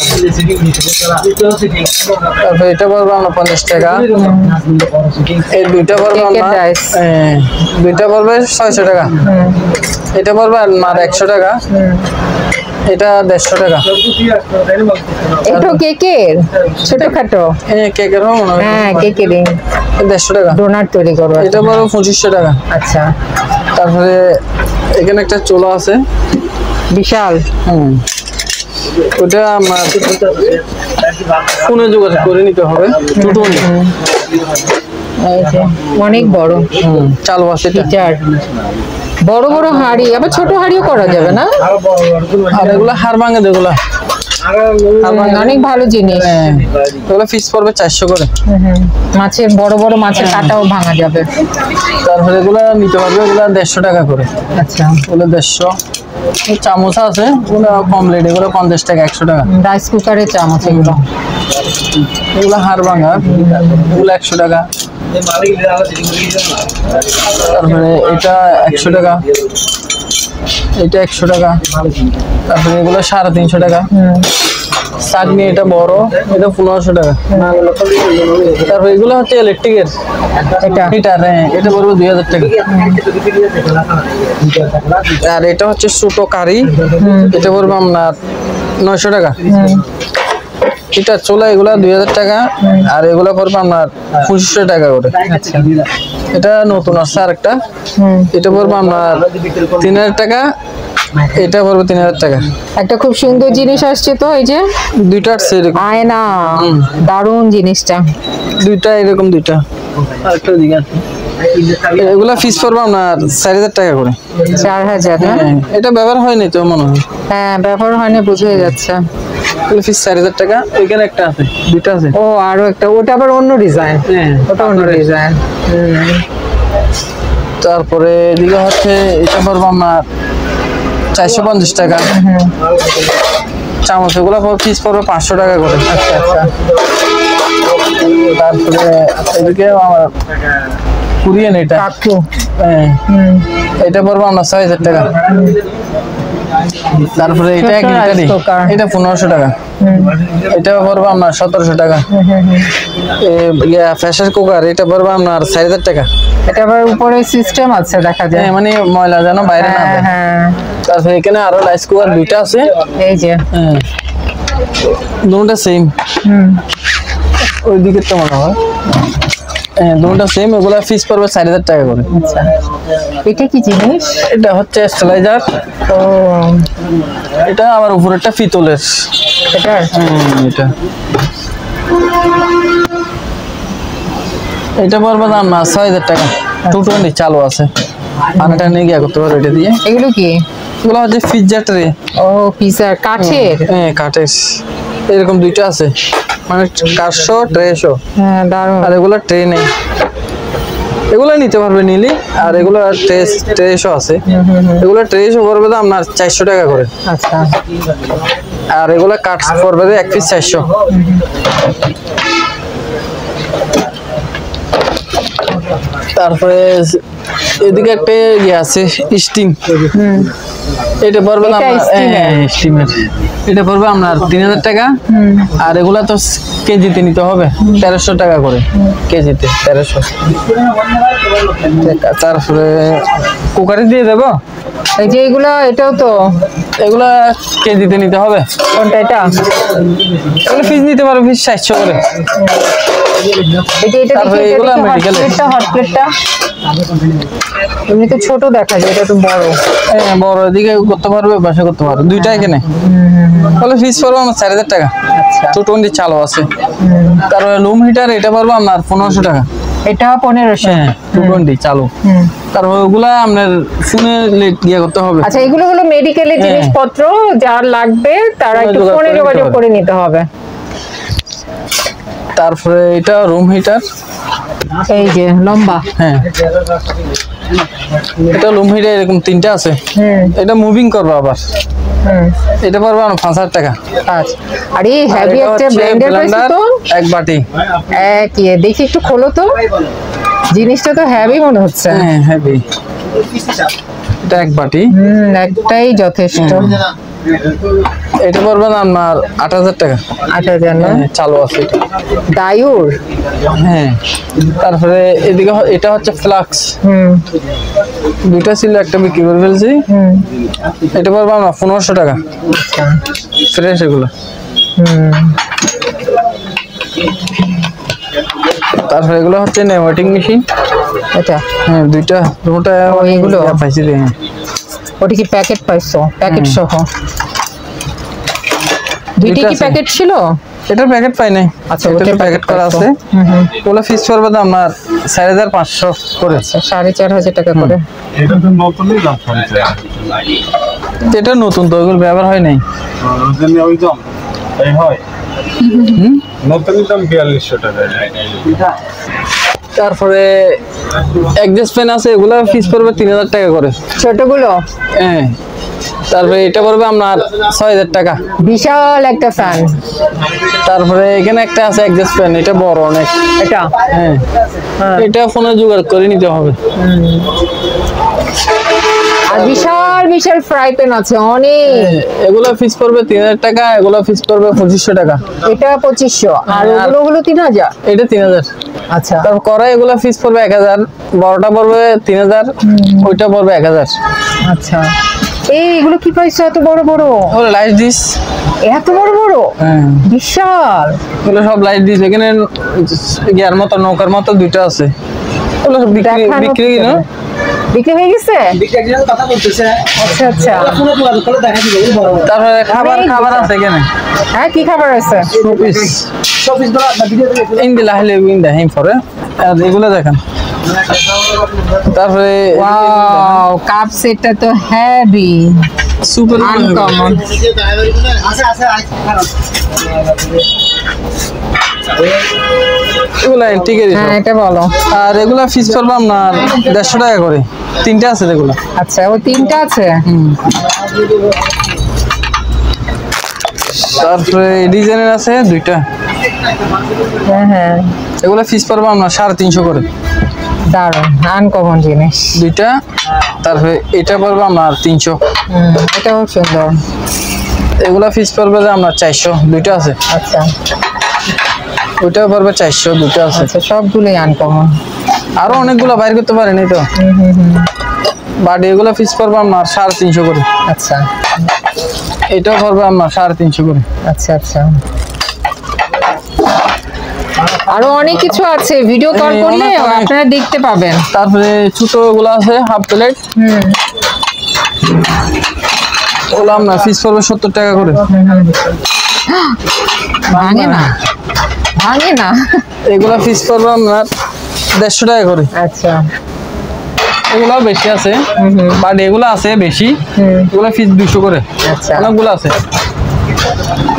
S2: তারপর এটা পড়বে আমরা 50 টাকা। এই দুইটা পড়বে আমরা, দুইটা পড়বে 600 টাকা। এটা পড়বে আর 100 টাকা। এটা 150 টাকা।
S1: এটা কেকের ছোটখাটো?
S2: হ্যাঁ, কেকের হবে মনে হয়।
S1: হ্যাঁ, কেকেরই।
S2: 150 টাকা।
S1: ডোনাট তৈরি করবো।
S2: এটা পড়বে 2500 টাকা।
S1: আচ্ছা।
S2: তারপরে এখানে একটা চুলা আছে
S1: বিশাল।
S2: ওটা আমার ফোনে যোগাযোগ করে নিতে হবে। টুটুনি
S1: অনেক বড়
S2: চাল বাসে।
S1: বড় বড় হাড়ি, আবার ছোট হাড়িও করা যাবে না?
S2: আর এগুলো হাড় ভাঙে, এগুলা
S1: অনেক ভালো জিনিস।
S2: এগুলো পিস পড়বে 400 করে।
S1: মাছের বড় বড় মাছের কাটাও ভাঙা যাবে।
S2: তারপরে এগুলো নিতে পারবে, এগুলো 150 টাকা করে।
S1: আচ্ছা,
S2: এগুলো 150। চামচ আছে, এগুলো কম রেট, এগুলো 50 টাকা, 100 টাকা।
S1: রাইস কুকারের চামচ এগুলো।
S2: এগুলো হাড় ভাঙা, এগুলো 100 টাকা। তারপরে এটা 100 টাকা, এটা 100 টাকা। তারপরে এগুলো 350 টাকা। চাটনি এটা বড়, এটা 1500 টাকা। তারপরে এগুলো হচ্ছে ইলেকট্রিকের, এটা হিটার, এটা পড়বে 2000 টাকা। আর এটা হচ্ছে ছোট কারি, এটা পড়বে আপনার 900 টাকা। এটা চুলা, এগুলা 2000 টাকা। আর এগুলা পড়বে আপনার 2500 টাকা করে। এটা নতুন আছে আরেকটা, এটা পড়বে আপনার 3000 টাকা। এটা পড়বে 3000 টাকা।
S1: একটা খুব সুন্দর জিনিস আসছে তো, এই যে
S2: দুইটা আছে
S1: আয়না, দারুণ জিনিসটা।
S2: দুইটা এরকম, দুইটা আরেকটা দিকে আছে। এগুলা ফিস পড়বে আপনার 4000 টাকা করে।
S1: 4000 না?
S2: এটা ব্যবহার হয়নি তো মনে হয়।
S1: হ্যাঁ, ব্যবহার হয়নি, বোঝাই যাচ্ছে।
S2: ফিস 4000 টাকা। ওইখানে একটা আছে, দুইটা আছে।
S1: ও, আরো একটা, ওটা আবার অন্য ডিজাইন। ওটা অন্য ডিজাইন।
S2: তারপরে এদিকে হচ্ছে এটা পড়বে আপনার 450 টাকা। চামচ এগুলো পিস পড়বে 500 টাকা করে।
S1: আচ্ছা আচ্ছা।
S2: তারপরে এদিকে আমার কোরিয়ান, এটা এটা পড়বে আপনার 6000 টাকা। তারপরে এটা এটা 1500 টাকা। এটা পড়বে আপনার 1700 টাকা। প্রেসার কুকার, এটা পড়বে আপনার 4000 টাকা।
S1: এটা আবার উপরে সিস্টেম আছে দেখা যায়,
S2: মানে ময়লা যেন বাইরে না যায়। তারপরে এখানে আরো রাইস কুকার দুইটা আছে,
S1: এই যে
S2: দুটোটা সেম। ওই দিকে তো মনে হয় দুটোটা সেম। এগুলা ফিস পড়বে 4000 টাকা করে।
S1: এটা কি জিনিস?
S2: এটা হচ্ছে স্টেলাইজার।
S1: ও,
S2: এটা আবার উপরেরটা পিতলের।
S1: এটা
S2: এটা এটা পড়বে দাম না 6000 টাকা। 220 চালু আছে, পানিটা নিয়ে গিয়ে করতে পারো এটা দিয়ে।
S1: এগুলো কি?
S2: এগুলো হচ্ছে পিৎজা ট্রে।
S1: ও, পিৎজা কাঠের?
S2: হ্যাঁ, কাঠের। এরকম দুইটা আছে, মানে কাঠশো ট্রেশো।
S1: হ্যাঁ, দারুণ।
S2: আর এগুলো ট্রে নেই, এগুলো নিতে পারবে নিলি। আর এগুলো ট্রেশো আছে, এগুলো ট্রেশো পড়বে দাম আপনার 400 টাকা করে।
S1: আচ্ছা।
S2: আর এগুলো কাঠ পড়বে 1 পিস 400। তারপরে এদিকে একটা ইয়ে আছে স্টিম, এটা পড়বে স্টিমের, এটা পড়বে আপনার 3000 টাকা। আর এগুলা তো কেজিতে নিতে হবে, 1300 টাকা করে কেজিতে, 1300। তারপরে কুকারে দিয়ে দেবো।
S1: এই যে এগুলা, এটাও তো,
S2: এগুলা কেজিতে নিতে হবে।
S1: কোনটা এটা?
S2: এগুলো ফিস নিতে পারো, ফিস 700 করে।
S1: হট প্লেটটা এমনিতে ছোট দেখা যায়, এটা তো বড়।
S2: হ্যাঁ, বড় দিকে করতে পারবে, বাসা করতে পারবে। দুইটা এখানে তাহলে ফিস পড়বে আমার 4000 টাকা। 220 চালু আছে। তারপরে লুম হিটার, এটা পড়বে আপনার 1500 টাকা।
S1: এটা 1500।
S2: হ্যাঁ 220 চালু। তারপর ওগুলা আপনার ফোনে ইয়ে করতে হবে।
S1: আচ্ছা, এগুলো হলো মেডিকেলের জিনিসপত্র, যার লাগবে তারা একটু ফোনে যোগাযোগ করে নিতে হবে।
S2: তারপরে এটা রুম হিটার,
S1: এই যে লম্বা।
S2: হ্যাঁ এটা রুম হিটার এরকম 3টা আছে। এটা মুভিং করবে আবার। এটা পড়বে 5000 টাকা।
S1: আচ্ছা, আর এই হেভি একটা ব্লেন্ডার পাইছো তো,
S2: এক বাটি।
S1: কি দেখি একটু খোলো তো, জিনিসটা তো হেভি মনে হচ্ছে।
S2: হ্যাঁ হেভি, এটা এক বাটি।
S1: একটাই যথেষ্ট।
S2: এটা পড়বে আপনার 8000 টাকা।
S1: 8000 না?
S2: চালু আছে এটা।
S1: ডায়ুর।
S2: হ্যাঁ তারপরে এদিকে এটা হচ্ছে ফ্লাক্স। দুইটা ছিল, একটা বিক্রি করে ফেলছি। এটা পড়বে আমরা 1500 টাকা। ফ্রেশ এগুলো। তারপরে এগুলো হচ্ছে নেওয়াটিং মেশিন।
S1: এটা
S2: হ্যাঁ দুইটা দুটো
S1: এগুলো
S2: পাইছি। হ্যাঁ
S1: ওটা কি প্যাকেট পাইছো? প্যাকেট সহ দুইটা কি প্যাকেট ছিল?
S2: এটা প্যাকেট পাই নাই।
S1: আচ্ছা,
S2: এটা প্যাকেট করা আছে। ওগুলো ফিক্স করবে তো আপনার 4500 করে।
S1: 4500 টাকা করে।
S3: এটা তো নতুনই দাম শুনছে।
S2: এটা নতুন তো, ওগুলো ব্যবহার হয় নাই।
S3: নতুনই ওই দাম এই হয়। নতুনই দাম 4200 টাকা।
S2: তারপরে অ্যাডজাস্ট ফ্যান আছে, এগুলো ফিক্স করবে 3000 টাকা করে
S1: ছোটগুলো।
S2: হ্যাঁ তারপরে এটা পড়বে আপনার 6000 টাকা।
S1: বিশাল একটা ফ্যান।
S2: তারপরে এখানে একটা আছে অ্যাডজাস্ট ফ্যান, এটা বড় অনেক।
S1: এটা
S2: হ্যাঁ এটা ফোনে জোগাড় করে নিতে হবে।
S1: আর বিশাল বিশাল ফ্রাই প্যান আছে অনেক।
S2: এগুলো ফিক্স করবে 3000 টাকা, এগুলো ফিক্স করবে 2500 টাকা।
S1: এটা 2500, আর ওগুলো হলো 3000।
S2: এটা 3000।
S1: আচ্ছা,
S2: তারপর কড়াই এগুলো ফিক্স করবে 1000, বড়টা পড়বে 3000, ওইটা পড়বে 1000।
S1: আচ্ছা, এইগুলো কি পাইছো এত বড় বড়?
S2: ওগুলো লাইট ডিস।
S1: এত বড় বড়?
S2: হ্যাঁ
S1: বিশাল।
S2: এগুলো সব লাইট ডিস। এখানে ইয়ার মতো নৌকার মতো দুইটা আছে। ওগুলো সব বিক্রি না,
S1: বিক্রি হয়ে গেছে। আচ্ছা আচ্ছা।
S2: তারপরে খাবার আছে এখানে।
S1: হ্যাঁ, কি খাবার আছে?
S2: ইন্দিলা হলে ইন্দা হেম পরে। আর এগুলো দেখেন। তারপরে
S1: ওয়াও, কাপ সেটটা তো হেভি,
S2: সুপার
S1: আনকমন।
S2: এগুলা ঠিক আছে।
S1: হ্যাঁ, এটা বলো।
S2: আর এগুলা ফিস পড়বে আপনার 150 টাকা করে। 3টা আছে এগুলা।
S1: আচ্ছা, ও 3টা আছে।
S2: তারপরে ডিজাইনের আছে 2টা।
S1: হ্যাঁ হ্যাঁ,
S2: এগুলা ফিস পড়বে আপনার 350 করে।
S1: দারুণ আনকমন জিনিস।
S2: 2টা। তারপরে এটা পড়বে আপনার 300।
S1: এটাও সুন্দর।
S2: এগুলা ফিস পড়বে যে আপনার 400। 2টা আছে।
S1: আচ্ছা
S2: ওইটা পড়বে 400। 2টা আছে।
S1: আচ্ছা, সবগুলোই আনকমন।
S2: আরো অনেকগুলো বাইর করতে পারেনি তো। বাট এগুলো ফিস পড়বে আপনার 350 করে।
S1: আচ্ছা,
S2: এটাও পড়বে আপনার 350 করে।
S1: আচ্ছা আচ্ছা। আরো অনেক কিছু আছে, ভিডিও কল করলে আপনারা দেখতে পাবেন।
S2: তারপরে ছোট গুলো আছে হাফ প্লেট। ওগুলো আপনার ফিস পড়বে 70 টাকা করে।
S1: ভাঙে না, ভাঙে না।
S2: এগুলা ফিস পড়বে আপনার 150 টাকা করে।
S1: আচ্ছা,
S2: এগুলো বেশি আছে, বাট এগুলো আছে বেশি। এগুলো ফিস 200 করে।
S1: আচ্ছা,
S2: অনেকগুলো আছে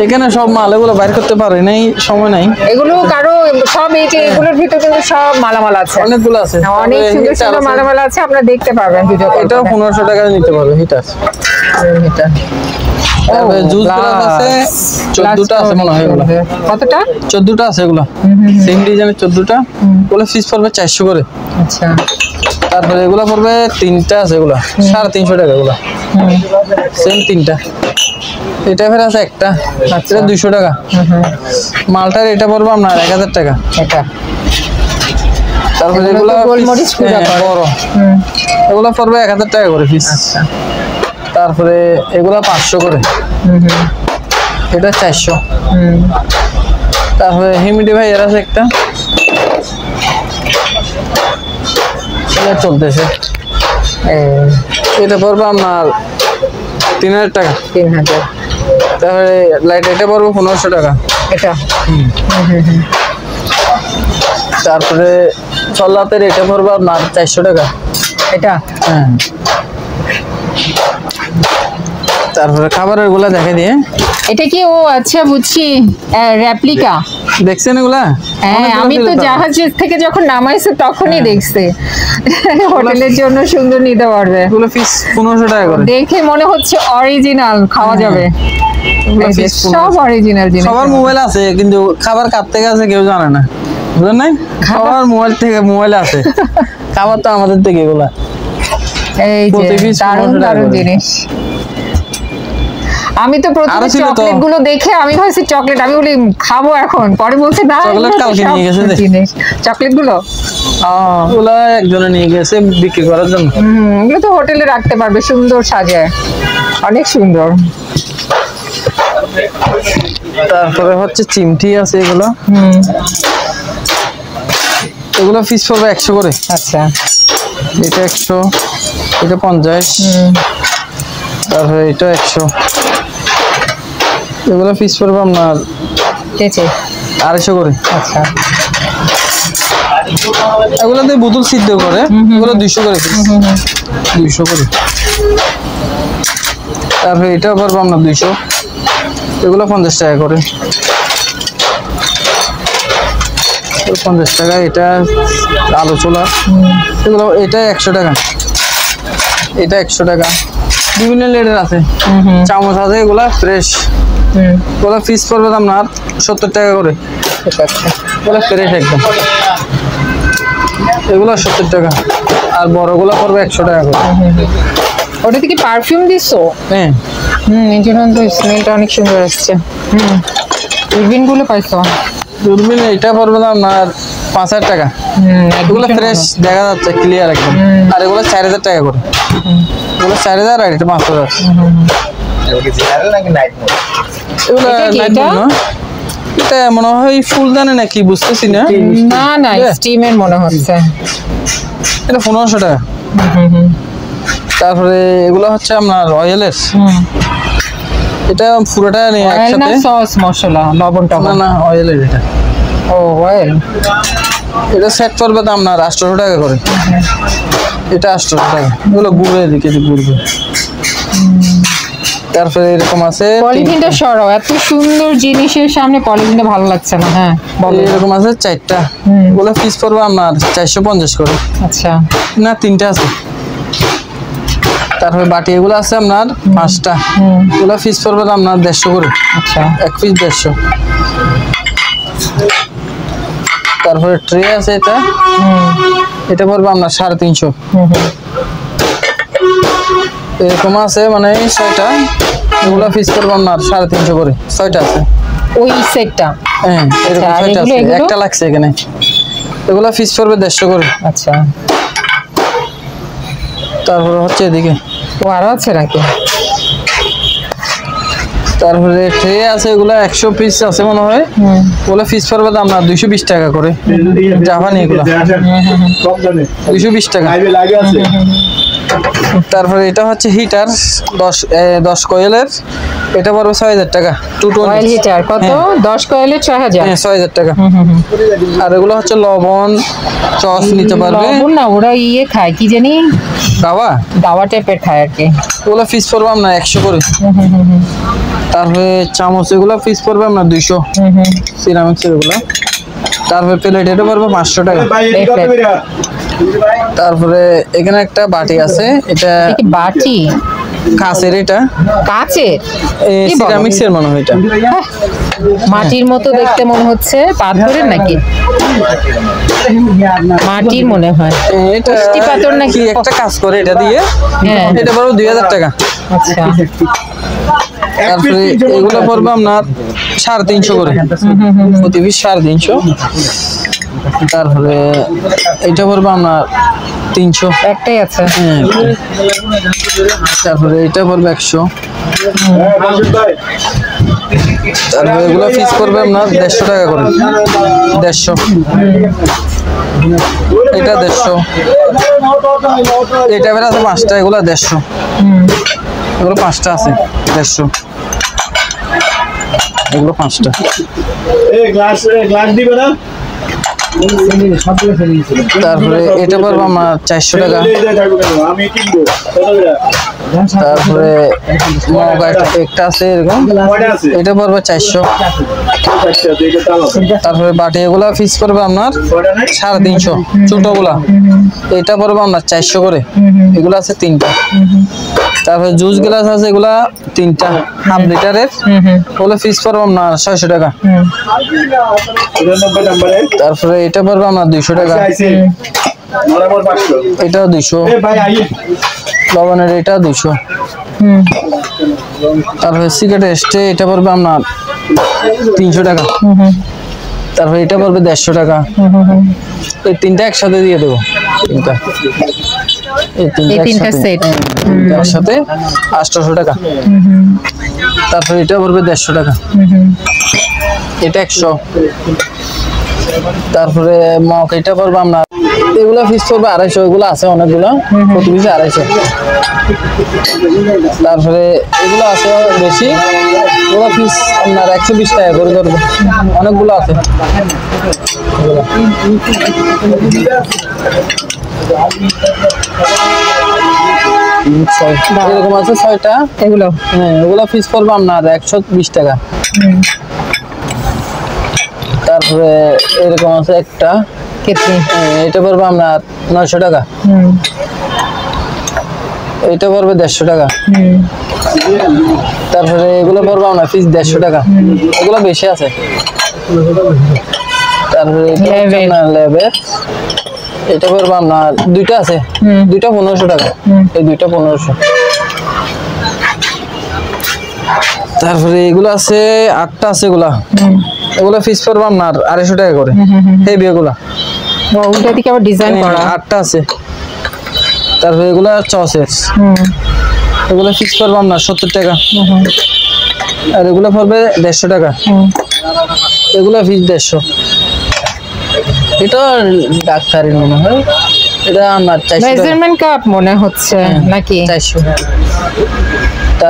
S2: এখানে। সব মাল এগুলো বাইর করতে পারে নাই, সময় নাই।
S1: এগুলো কারো সব এই যে এগুলোর ভিতরে কিন্তু সব মালামাল আছে,
S2: অনেকগুলো আছে,
S1: অনেক সুন্দর সুন্দর মালামাল আছে, আপনারা দেখতে পাবেন ভিডিও কল।
S2: এটাও 1500 টাকা নিতে পারবে। হিটার
S1: এটা
S2: তারপরে জুস গ্লাস আছে 14টা আছে মনে হয়। এগুলো
S1: কতটা?
S2: 14টা আছে এগুলো। সেম ডিজাইনের 14টা। এগুলো ফিস পড়বে 400 করে।
S1: আচ্ছা,
S2: তারপরে এগুলো পড়বে 3টা আছে, এগুলো 350 টাকা। এগুলো সেম 3টা। এটা ফের আছে একটা, এটা 200 টাকা। মালটার এটা পড়বে আপনার 1000 টাকা।
S1: এটা
S2: তারপরে এগুলো
S1: গোলমরিচ
S2: বড়, এগুলো পড়বে 1000 টাকা করে পিস। তারপরে এগুলো 500 করে। এটা 400। তারপরে হিউমিডিফায়ার এর আছে একটা, এটা চলতেছে। এটা পড়বে আপনার 3000 টাকা।
S1: 3000।
S2: তারপরে লাইট এটা পড়বে 1500 টাকা।
S1: এটা
S2: তারপরে চল্লাতের এটা পড়বে আপনার 400 টাকা।
S1: এটা
S2: হ্যাঁ, তারপরে খাবারের গুলা দেখে দিয়ে।
S1: এটা কি? ও আচ্ছা, বুঝছি, রেপ্লিকা।
S2: দেখছেন এগুলা?
S1: হ্যাঁ, আমি তো জাহাজ থেকে যখন নামাইছে তখনই দেখছি। হোটেলের জন্য সুন্দর নিতে পারবে।
S2: এগুলো পিস 1500 টাকা করে।
S1: দেখে মনে হচ্ছে অরিজিনাল, খাওয়া যাবে।
S2: এগুলো
S1: এই যে
S2: piece
S1: সব
S2: 1500
S1: অরিজিনাল জিনিস।
S2: সবার মোবাইল আছে কিন্তু খাবার কার থেকে আছে কেউ জানে না, বুঝলেন নাই? সবার মোবাইল থেকে মোবাইল আছে, খাবার তো আমাদের থেকে। এগুলা
S1: এই
S2: প্রতি
S1: যে
S2: piece
S1: দারুণ
S2: 1500 টাকা
S1: দারুণ
S2: করে।
S1: জিনিস। আমি তো প্রথমে
S2: আরো ছিল তো।
S1: চকলেট গুলো দেখে আমি ভাবছি চকলেট, আমি বলি খাবো এখন, পরে বলছে না
S2: চকলেট
S1: এগুলো তো
S2: কালকে
S1: সব
S2: নিয়ে গেছে যে।
S1: জিনিস। চকলেট গুলো
S2: ওগুলা একজনে নিয়ে গেছে বিক্রি করার জন্য।
S1: এগুলো তো হোটেলে রাখতে পারবে, সুন্দর সাজায়, অনেক সুন্দর।
S2: তারপরে হচ্ছে চিমটি আছে এগুলো। এগুলো পিস পড়বে 100 করে।
S1: আচ্ছা,
S2: এটা 100, এটা 50, তারপরে এটা 100। এগুলো পিস পড়বে আপনার
S1: কেচে
S2: 250 করে।
S1: আচ্ছা,
S2: এগুলোতে বোতল সিদ্ধ করে, এগুলো 200 করে পিস, 200 করে। তারপরে এটা পড়বে আপনার 200, এগুলো 50 টাকা করে। 50 টাকা। এটা আলু চোলা, এগুলো এটা 100 টাকা, এটা 100 টাকা। বিভিন্ন লেডের আছে, চামচ আছে, এগুলা ফ্রেশ। ওগুলো পিস পড়বে আপনার 70 টাকা করে।
S1: ঠিক আছে।
S2: ওগুলো ফ্রেশ একদম, এগুলো 70 টাকা। আর বড়গুলো পড়বে 100 টাকা করে।
S1: ওটা থেকে পারফিউম দিছো?
S2: হ্যাঁ,
S1: এই জন্য তো স্মেলটা অনেক সুন্দর আসছে। দূরবীন গুলো পাইছো?
S2: দূরবীন এটা পড়বে আপনার 5000 টাকা। এগুলো ফ্রেশ দেখা যাচ্ছে, ক্লিয়ার একদম। আর এগুলো 4000 টাকা করে। এগুলো 4000 আর এটা 5000। এগুলো
S1: এটা কি
S2: নাইট
S1: এটা?
S2: মোড না, এটা মনে হয় ফুলদানি নাকি, বুঝতেছি না।
S1: না না, স্টিমের মনে হচ্ছে।
S2: এটা 1500 টাকা। তারপরে এগুলো হচ্ছে আপনার অয়েলের, এটা পুরোটা নেই
S1: অয়েল না
S2: একসাথে।
S1: সস মশলা লবণ
S2: না
S1: টবণ?
S2: না, অয়েলের এটা।
S1: ও অয়েল।
S2: এটা সেট পড়বে তো আপনার 800 টাকা করে। এটা 800 টাকা। এগুলো ঘুরে এদিকে ঘুরবে। তারপরে এরকম আছে
S1: পলিথিনটা সরাও, এত সুন্দর জিনিসের সামনে পলিথিনটা ভালো লাগছে না। হ্যাঁ বলো।
S2: এরকম আছে 4টা। এগুলো পিস পড়বে আপনার 450 করে।
S1: আচ্ছা,
S2: না 3টা আছে। তারপরে বাটি এগুলো আছে আপনার 5টা। এগুলো পিস পড়বে আপনার 150 করে।
S1: আচ্ছা,
S2: এক পিস 150। তারপরে ট্রে আছে এটা, এটা পড়বে আপনার 350। এরকম আছে মানে 6টা। এগুলো পিস পড়বে আপনার 350 করে। 6টা আছে।
S1: ওই সেটটা।
S2: হ্যাঁ, এরকম
S1: আর
S2: 6টা আছে।
S1: এগুলো?
S2: একটা লাগছে এখানে। এগুলো পিস পড়বে 150 করে।
S1: আচ্ছা,
S2: তারপরে হচ্ছে এদিকে,
S1: ও আরো আছে নাকি?
S2: তারপরে ট্রে আছে, এগুলো 100 পিস আছে মনে হয়। ওগুলো পিস পড়বে আপনার 220 টাকা করে। জাপানি এগুলো 220 টাকা। তারপরে এটা হচ্ছে হিটার 10 কয়েলের, এটা পড়বে 6000 টাকা।
S1: অয়েল হিটার কত? 10 কয়েলে 6000।
S2: হ্যাঁ, 6000 টাকা। আর এগুলো হচ্ছে লবণ চস নিতে পারবে।
S1: লবণ না, ওরা ইয়ে খায় কি জানি,
S2: দাওয়া,
S1: দাওয়া টাইপের খায় আর কি।
S2: ওগুলো পিস পড়বে আপনার 100 করে। তারপরে চামচ এগুলো পিস পড়বে আপনার 200, সিরামিক্সের এগুলো। তারপরে প্লেট এটা পড়বে 500 টাকা। তারপরে এখানে একটা বাটি আছে, এটা
S1: এটা কি বাটি?
S2: কাঁচের, এটা
S1: কাচের? কি বলো?
S2: সিরামিক্সের মনে হয় এটা।
S1: মাটির মতো দেখতে মনে হচ্ছে, পাথরের নাকি? মাটির মনে হয়।
S2: এটা
S1: পুষ্টি পাথর নাকি?
S2: কি একটা কাজ করে এটা দিয়ে।
S1: হ্যাঁ।
S2: এটা পড়বে 2000 টাকা।
S1: আচ্ছা,
S2: তারপরে এগুলো পড়বে আপনার 350 করে। প্রতি পিস 350। তারপরে এটা পড়বে আপনার 300।
S1: একটাই আছে।
S2: হ্যাঁ। তারপরে এটা পড়বে 100। তারপরে এগুলো পিস করবে আপনার 150 টাকা করে। 150। এটা 150। এটা বের আছে 5টা, এগুলো 150। এগুলো 5টা আছে 150। এগুলো 5টা।
S3: গ্লাস দিবে না?
S2: তারপরে এটা পড়বে আমার 400 টাকা। তারপরে মগ একটা আছে এরকম, এটা পড়বে 400। তারপরে বাটি এগুলা ফিস করবে আপনার 350, ছোটগুলা এটা পড়বে আপনার 400 করে। এগুলো আছে 3টা। তারপরে জুস গ্লাস আছে এগুলা 3টা, হাফ লিটারের, ওগুলো ফিস পড়বে আপনার 600 টাকা। তারপরে এটা পড়বে আপনার 200 টাকা, এটাও 200। লবণের এটা 200। তারপরে সিগারেট স্টে এটা পড়বে আপনার 300 টাকা। তারপরে এটা পড়বে 150 টাকা। এই 3টা একসাথে দিয়ে দেবো, 3টা, এই 3টা
S1: সেট
S2: একসাথে 800 টাকা। তারপরে এটা পড়বে 150 টাকা, এটা 100। তারপরে মগ এটা পড়বে আপনার, এগুলা ফিস পড়বে 250, এগুলো আছে অনেকগুলো, প্রতি পিসে 250। তারপরে এগুলো আছে বেশি, ওগুলো ফিস আপনার 120 টাকা করে ধরবে, অনেকগুলো আছে। এরকম আছে 6টা
S1: এগুলো।
S2: হ্যাঁ, এগুলো ফিস পড়বে আপনার 120 টাকা। তারপরে এরকম আছে একটা
S1: কেটলি,
S2: এটা পড়বে আপনার 900 টাকা। এটা পড়বে 150 টাকা। তারপরে এগুলো পড়বে আপনার ফিস 150 টাকা, এগুলো বেশি আছে। তারপরে লেবের এটা পড়বে আপনার 2টা আছে, 2টা 1500 টাকা, এই 2টা 1500। তারপরে এগুলো আছে 8টা আছে, এগুলো ফিস পড়বে আপনার 250 টাকা করে, হেভি এগুলা।
S1: উল্টা দিকে আবার ডিজাইন করা,
S2: 8টা আছে। তারপরে এগুলো চসের, এগুলো ফিক্স করবো আপনার 70 টাকা। আর এগুলো পড়বে 150 টাকা, এগুলো ফিক্স 150। এটা ডাক্তারের মনে হয়, এটা আমার 400 টাকা।
S1: মেজারমেন্ট কাপ মনে হচ্ছে নাকি?
S2: 400।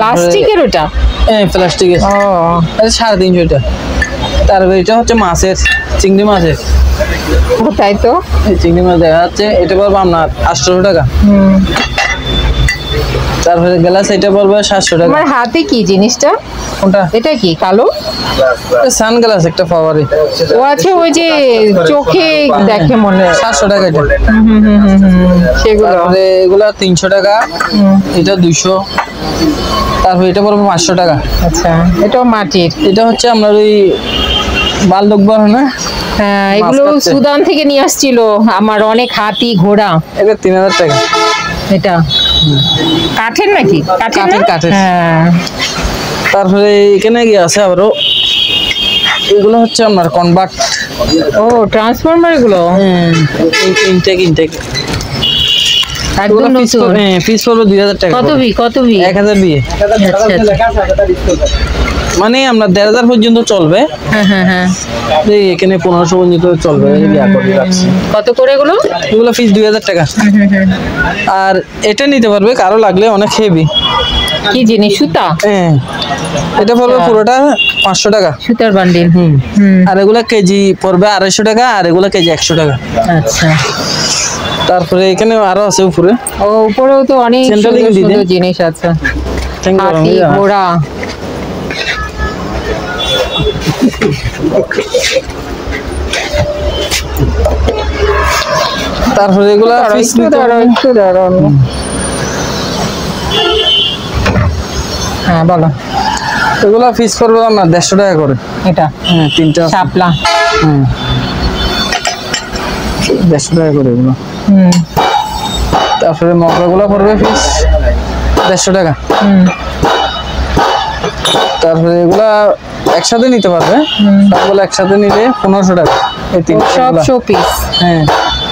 S1: প্লাস্টিকের ওটা?
S2: হ্যাঁ প্লাস্টিকের।
S1: ও
S2: এটা 350 এটা। তারপরে এটা হচ্ছে মাছের, চিংড়ি মাছের।
S1: তাই তো,
S2: এই চিংড়ি মাছ দেখা যাচ্ছে, এটা পড়বে আপনার 800 টাকা। তারপরে গ্লাস এটা পড়বে 700 টাকা।
S1: আমার হাতে কি জিনিসটা?
S2: কোনটা?
S1: এটা কি কালো?
S2: সানগ্লাস একটা পাওয়ারে।
S1: ও আছে, ওই যে চোখে দেখে মনে হয়।
S2: 700 টাকা এটা।
S1: সেগুলো
S2: তারপরে এগুলা 300 টাকা, এটা 200। তারপরে এটা পড়বে 500 টাকা।
S1: আচ্ছা, এটাও মাটির।
S2: এটা হচ্ছে আপনার ওই বালদকবার না?
S1: হ্যাঁ, এগুলো সুদান থেকে নিয়ে আসছিল আমার, অনেক হাতি ঘোড়া।
S2: এটা 3000 টাকা।
S1: এটা কাঠের নাকি?
S2: কাঠের।
S1: হ্যাঁ।
S2: তারপরে এখানে গিয়ে আছে আবারও, এগুলো হচ্ছে আপনার কনভার্ট।
S1: ও ট্রান্সফরমার গুলো
S2: ইনটেক
S1: একদম নতুন।
S2: ফিস পড়বে 2000 টাকা।
S1: কত ভি?
S2: 1000 বিয়ে। মানে আমরা 1500 পর্যন্ত চলবে।
S1: হ্যাঁ।
S2: এই এখানে 1500 পর্যন্ত চলবে।
S1: কত করে এগুলো?
S2: এগুলো ফিস 2000 টাকা। আর এটা নিতে পারবে কারো লাগলে, অনেক হেভি।
S1: কি জিনিস? সুতা?
S2: হ্যাঁ, এটা পড়বে পুরোটা 500 টাকা।
S1: সুতার বান্ডিল।
S2: আর এগুলা কেজি পড়বে 250 টাকা, আর এগুলা কেজি 100 টাকা।
S1: আচ্ছা।
S2: তারপরে এখানে আরো আছে উপরে।
S1: ও উপরেও তো অনেক সুন্দর জিনিস আছে, হাতি ঘোড়া।
S2: তারপরে এগুলা ফিস
S1: একটু দাঁড়ান। হ্যাঁ বলো।
S2: এগুলা ফিস করবে না 150 টাকা করে।
S1: এটা
S2: হ্যাঁ 3টা
S1: শাপলা।
S2: 150 টাকা করে এগুলো। তারপরে মগগুলো পড়বে ফিস 150 টাকা। তারপরে এগুলা একসাথে নিতে পারবে, সবগুলো একসাথে নিলে 1500 টাকা। এই 3টা
S1: সব শোপিস।
S2: হ্যাঁ।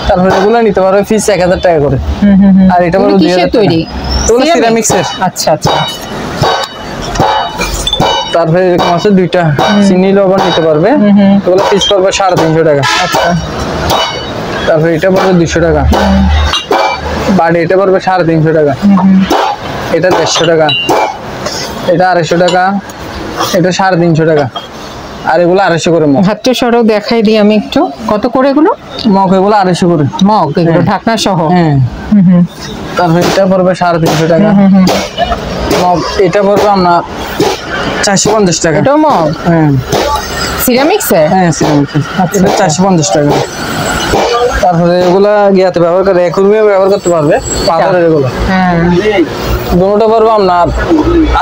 S2: তারপরে এগুলো নিতে পারবে ফিস 1000 টাকা করে। আর এটা পড়বে 2000 তৈরি, এগুলো সিরামিক্সের।
S1: আচ্ছা আচ্ছা।
S2: তারপরে এরকম আছে 2টা চিনি লবণ নিতে পারবে, এগুলো ফিস পড়বে 350 টাকা।
S1: আচ্ছা।
S2: তারপরে এটা পড়বে 200 টাকা। বাড়ি এটা পড়বে 350 টাকা। এটা 150 টাকা, এটা 250 টাকা, এটা 350 টাকা। আর এগুলো 250 করে মগ।
S1: হাতটা সরাও দেখাই দিই আমি একটু, কত করে এগুলো
S2: মগ এগুলো 250 করে
S1: মগ, এগুলো
S2: হ্যাঁ।
S1: ঢাকনা সহ?
S2: হ্যাঁ। তারপর এটা পড়বে 350 টাকা। মগ এটা পড়বে আপনার 450 টাকা।
S1: এটাও মগ?
S2: হ্যাঁ
S1: সিরামিক্সের?
S2: হ্যাঁ সিরামিক। এটা 450 টাকা। তারপরে এগুলা গিয়াতে ব্যবহার করে একুরিয়ামে ব্যবহার করতে পারবে, পাথরের এগুলো।
S1: হ্যাঁ।
S2: দুটোটা পড়বে আপনার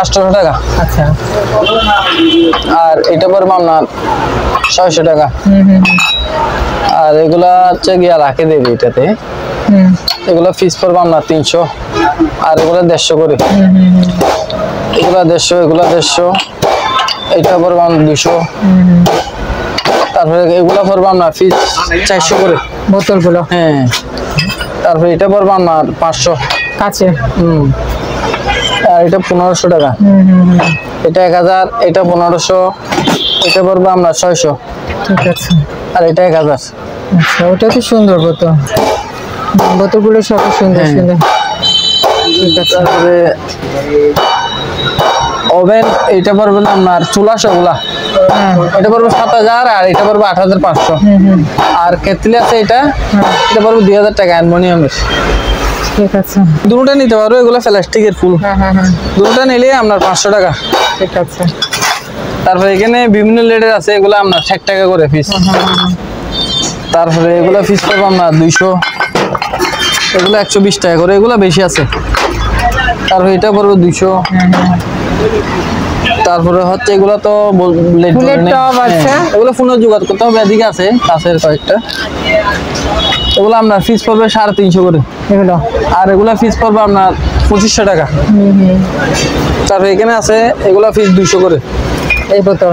S2: 800 টাকা।
S1: আচ্ছা।
S2: আর এটা পড়বে আপনার 600 টাকা। আর এগুলা হচ্ছে গিয়া রাখে দেবে এটাতে। এগুলো পিস পড়বে আপনার 300। আর এগুলো 150 করে। এগুলা 150, এগুলা 150। এটা পড়বে আপনার 200। তারপরে এগুলা পড়বে আপনার পিস 400 করে
S1: বোতলগুলো?
S2: হ্যাঁ। তারপরে এটা পড়বে আপনার 500
S1: কাছে।
S2: আর এটা 1500 টাকা। এটা 1000, এটা 1500, এটা পড়বে আপনার 600।
S1: ঠিক আছে।
S2: আর এটা 1000।
S1: আচ্ছা, ওটা তো সুন্দর বোতল, বোতলগুলো সবই সুন্দর
S2: হ্যাঁ।
S1: সুন্দর। ঠিক আছে।
S2: তারপরে ওভেন এটা পড়বে না আপনার চুলা সবগুলা,
S1: হ্যাঁ।
S2: এটা পড়বে 7000। আর এটা পড়বে 8500। আর কেতলি আছে এটা পড়বে 2000 টাকা অ্যালুমিনিয়ামের।
S1: ঠিক আছে।
S2: দুটোটা নিতে পারো, এগুলো প্লাস্টিকের ফুল।
S1: হ্যাঁ।
S2: দুটোটা নিলে আপনার 500 টাকা।
S1: ঠিক আছে।
S2: তারপরে এখানে বিভিন্ন লেডের আছে, এগুলো আপনার 60 টাকা করে পিস। তারপরে এগুলো পিস পড়বে আপনার 200, এগুলো 120 টাকা করে, এগুলো বেশি আছে। তারপরে এটা পড়বে 200। তারপরে হচ্ছে এগুলো তো
S1: ফুলের টব আছে।
S2: এগুলো ফোনের জোগাড় করতে হবে, এদিকে আছে কাছের কয়েকটা। এগুলো আপনার পিস পড়বে 350 করে
S1: এগুলো।
S2: আর এগুলা পিস পড়বে আপনার 2500 টাকা। তারপরে এখানে আছে এগুলা পিস 200 করে
S1: এই বোতল।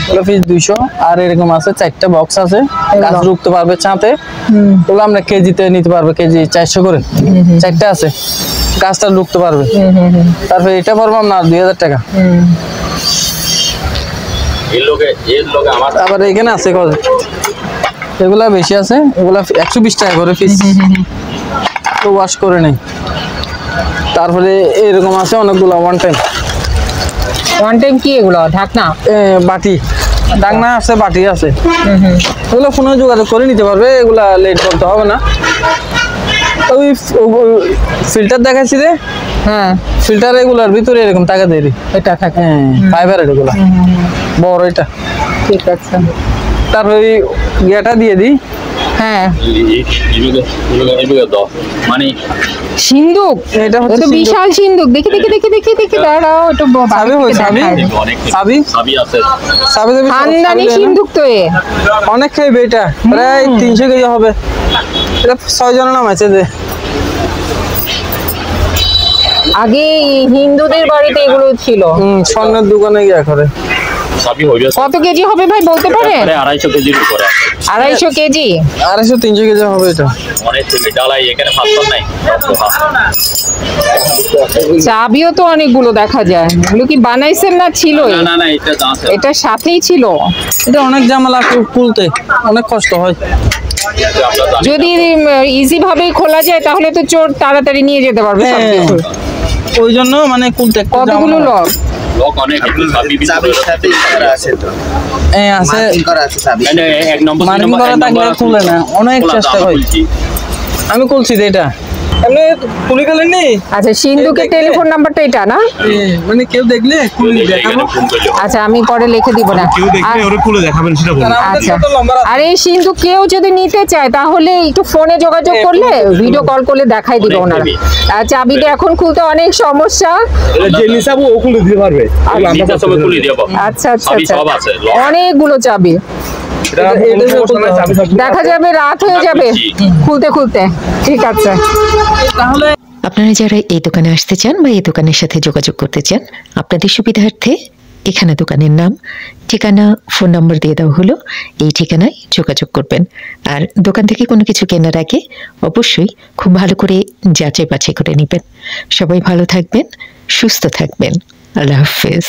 S2: এগুলো পিস 200। আর এরকম আছে 4টা বক্স আছে, গাছ রুখতে পারবে ছাঁতে। এগুলো আমরা কেজিতে নিতে পারবে, কেজি 400 করে। 4টা আছে, গাছটা রুখতে পারবে। তারপরে এটা পড়বে আপনার 2000 টাকা। আবার এখানে আছে এগুলা বেশি আছে, এগুলা 120 টাকা করে পিস, তো ওয়াশ করে নেই। তারপরে এরকম আছে অনেকগুলো ওয়ান টাইম।
S1: ওয়ান টাইম কি এগুলো? ঢাকনা?
S2: বাটি, ডাকনা আছে, বাটি আছে। এগুলো ফোনে যোগাযোগ করে নিতে পারবে, এগুলা লেট করতে হবে না। ওই ফিল্টার দেখাচ্ছি রে,
S1: হ্যাঁ।
S2: ফিল্টার এগুলার ভিতরে এরকম টাকা দেরি
S1: এটা থাকে।
S2: হ্যাঁ, ফাইবারের এগুলা বড় এটা।
S1: ঠিক আছে।
S2: তারপরে ওই ইয়েটা দিয়ে দিই।
S1: হ্যাঁ।
S3: মানে
S1: সিন্দুক?
S2: এটা হচ্ছে
S1: তো
S2: সিন্দুক।
S1: বিশাল সিন্দুক। দেখি দাঁড়াও, একটু
S2: সাবি হই, সাবি সাবি
S3: সবই আছে।
S2: সাবি দেবী
S1: খানদানি সিন্দুক তো এ।
S2: অনেক খাইবে এটা, প্রায় 300 কেজি হবে। এটা 6 জনের নাম আছে যে।
S1: আগে হিন্দুদের বাড়িতে এগুলো ছিল।
S2: স্বর্ণের দোকানে গিয়া করে।
S3: সবই হইবে।
S1: কত কেজি হবে ভাই বলতে পারেন?
S3: 250 কেজির উপরে আছে।
S1: 250 কেজি?
S2: 250-300 কেজি হবে এটা।
S3: অনেক থেকে ডালাই এখানে ফাস্টন নাই।
S1: চাবিও তো অনেকগুলো দেখা যায়। এগুলো কি বানাইছেন না ছিলই?
S3: না এটা আছে।
S1: এটা সাথেই ছিল?
S2: এটা অনেক ঝামেলা খুলতে, অনেক কষ্ট হয়।
S1: যদি ইজি ভাবে খোলা যায় তাহলে তো চোর তাড়াতাড়ি নিয়ে যেতে পারবে সবকিছু।
S2: ওই জন্য মানে খুলতে একটু
S1: কতগুলো
S2: ঝামেলা।
S1: লক?
S3: লক অনেক একটু চাবির সাথে আছে তো।
S2: আছে
S3: মানে 1 নম্বর
S2: মার্কিং করা থাকলে খুলে না, অনেক চেষ্টা করি। আমি খুলছি রে এটা, এমনি খুলে গেলেন নি।
S1: আচ্ছা, সিন্ধুকের টেলিফোন নাম্বারটা এটা না?
S2: মানে কেউ দেখলে খুলে দেখাবো।
S1: আচ্ছা, আমি পরে লিখে দিব না।
S3: কেউ দেখলে ওরে খুলে দেখাবেন সেটা বলুন।
S1: আচ্ছা, আর এই সিন্ধুক কেউ যদি নিতে চায় তাহলে একটু ফোনে যোগাযোগ করলে, ভিডিও কল করলে দেখাই দিব ওনারা। আর চাবিটা এখন খুলতে অনেক সমস্যা।
S3: যে নিসাবো ও খুলে দিতে পারবে। আমরা সব খুলে দেব।
S1: আচ্ছা আচ্ছা
S3: সবই
S1: আচ্ছা,
S3: সব আছে।
S1: অনেকগুলো চাবি। দেখা যাবে রাত হয়ে যাবে খুলতে খুলতে। ঠিক আছে।
S2: তাহলে
S4: আপনারা যারা এই দোকানে আসতে চান বা এই দোকানের সাথে যোগাযোগ করতে চান, আপনাদের সুবিধার্থে এখানে দোকানের নাম, ঠিকানা, ফোন নম্বর দিয়ে দেওয়া হলো। এই ঠিকানায় যোগাযোগ করবেন। আর দোকান থেকে কোনো কিছু কেনার আগে অবশ্যই খুব ভালো করে যাচাই বাছাই করে নেবেন। সবাই ভালো থাকবেন, সুস্থ থাকবেন। আল্লাহ হাফেজ।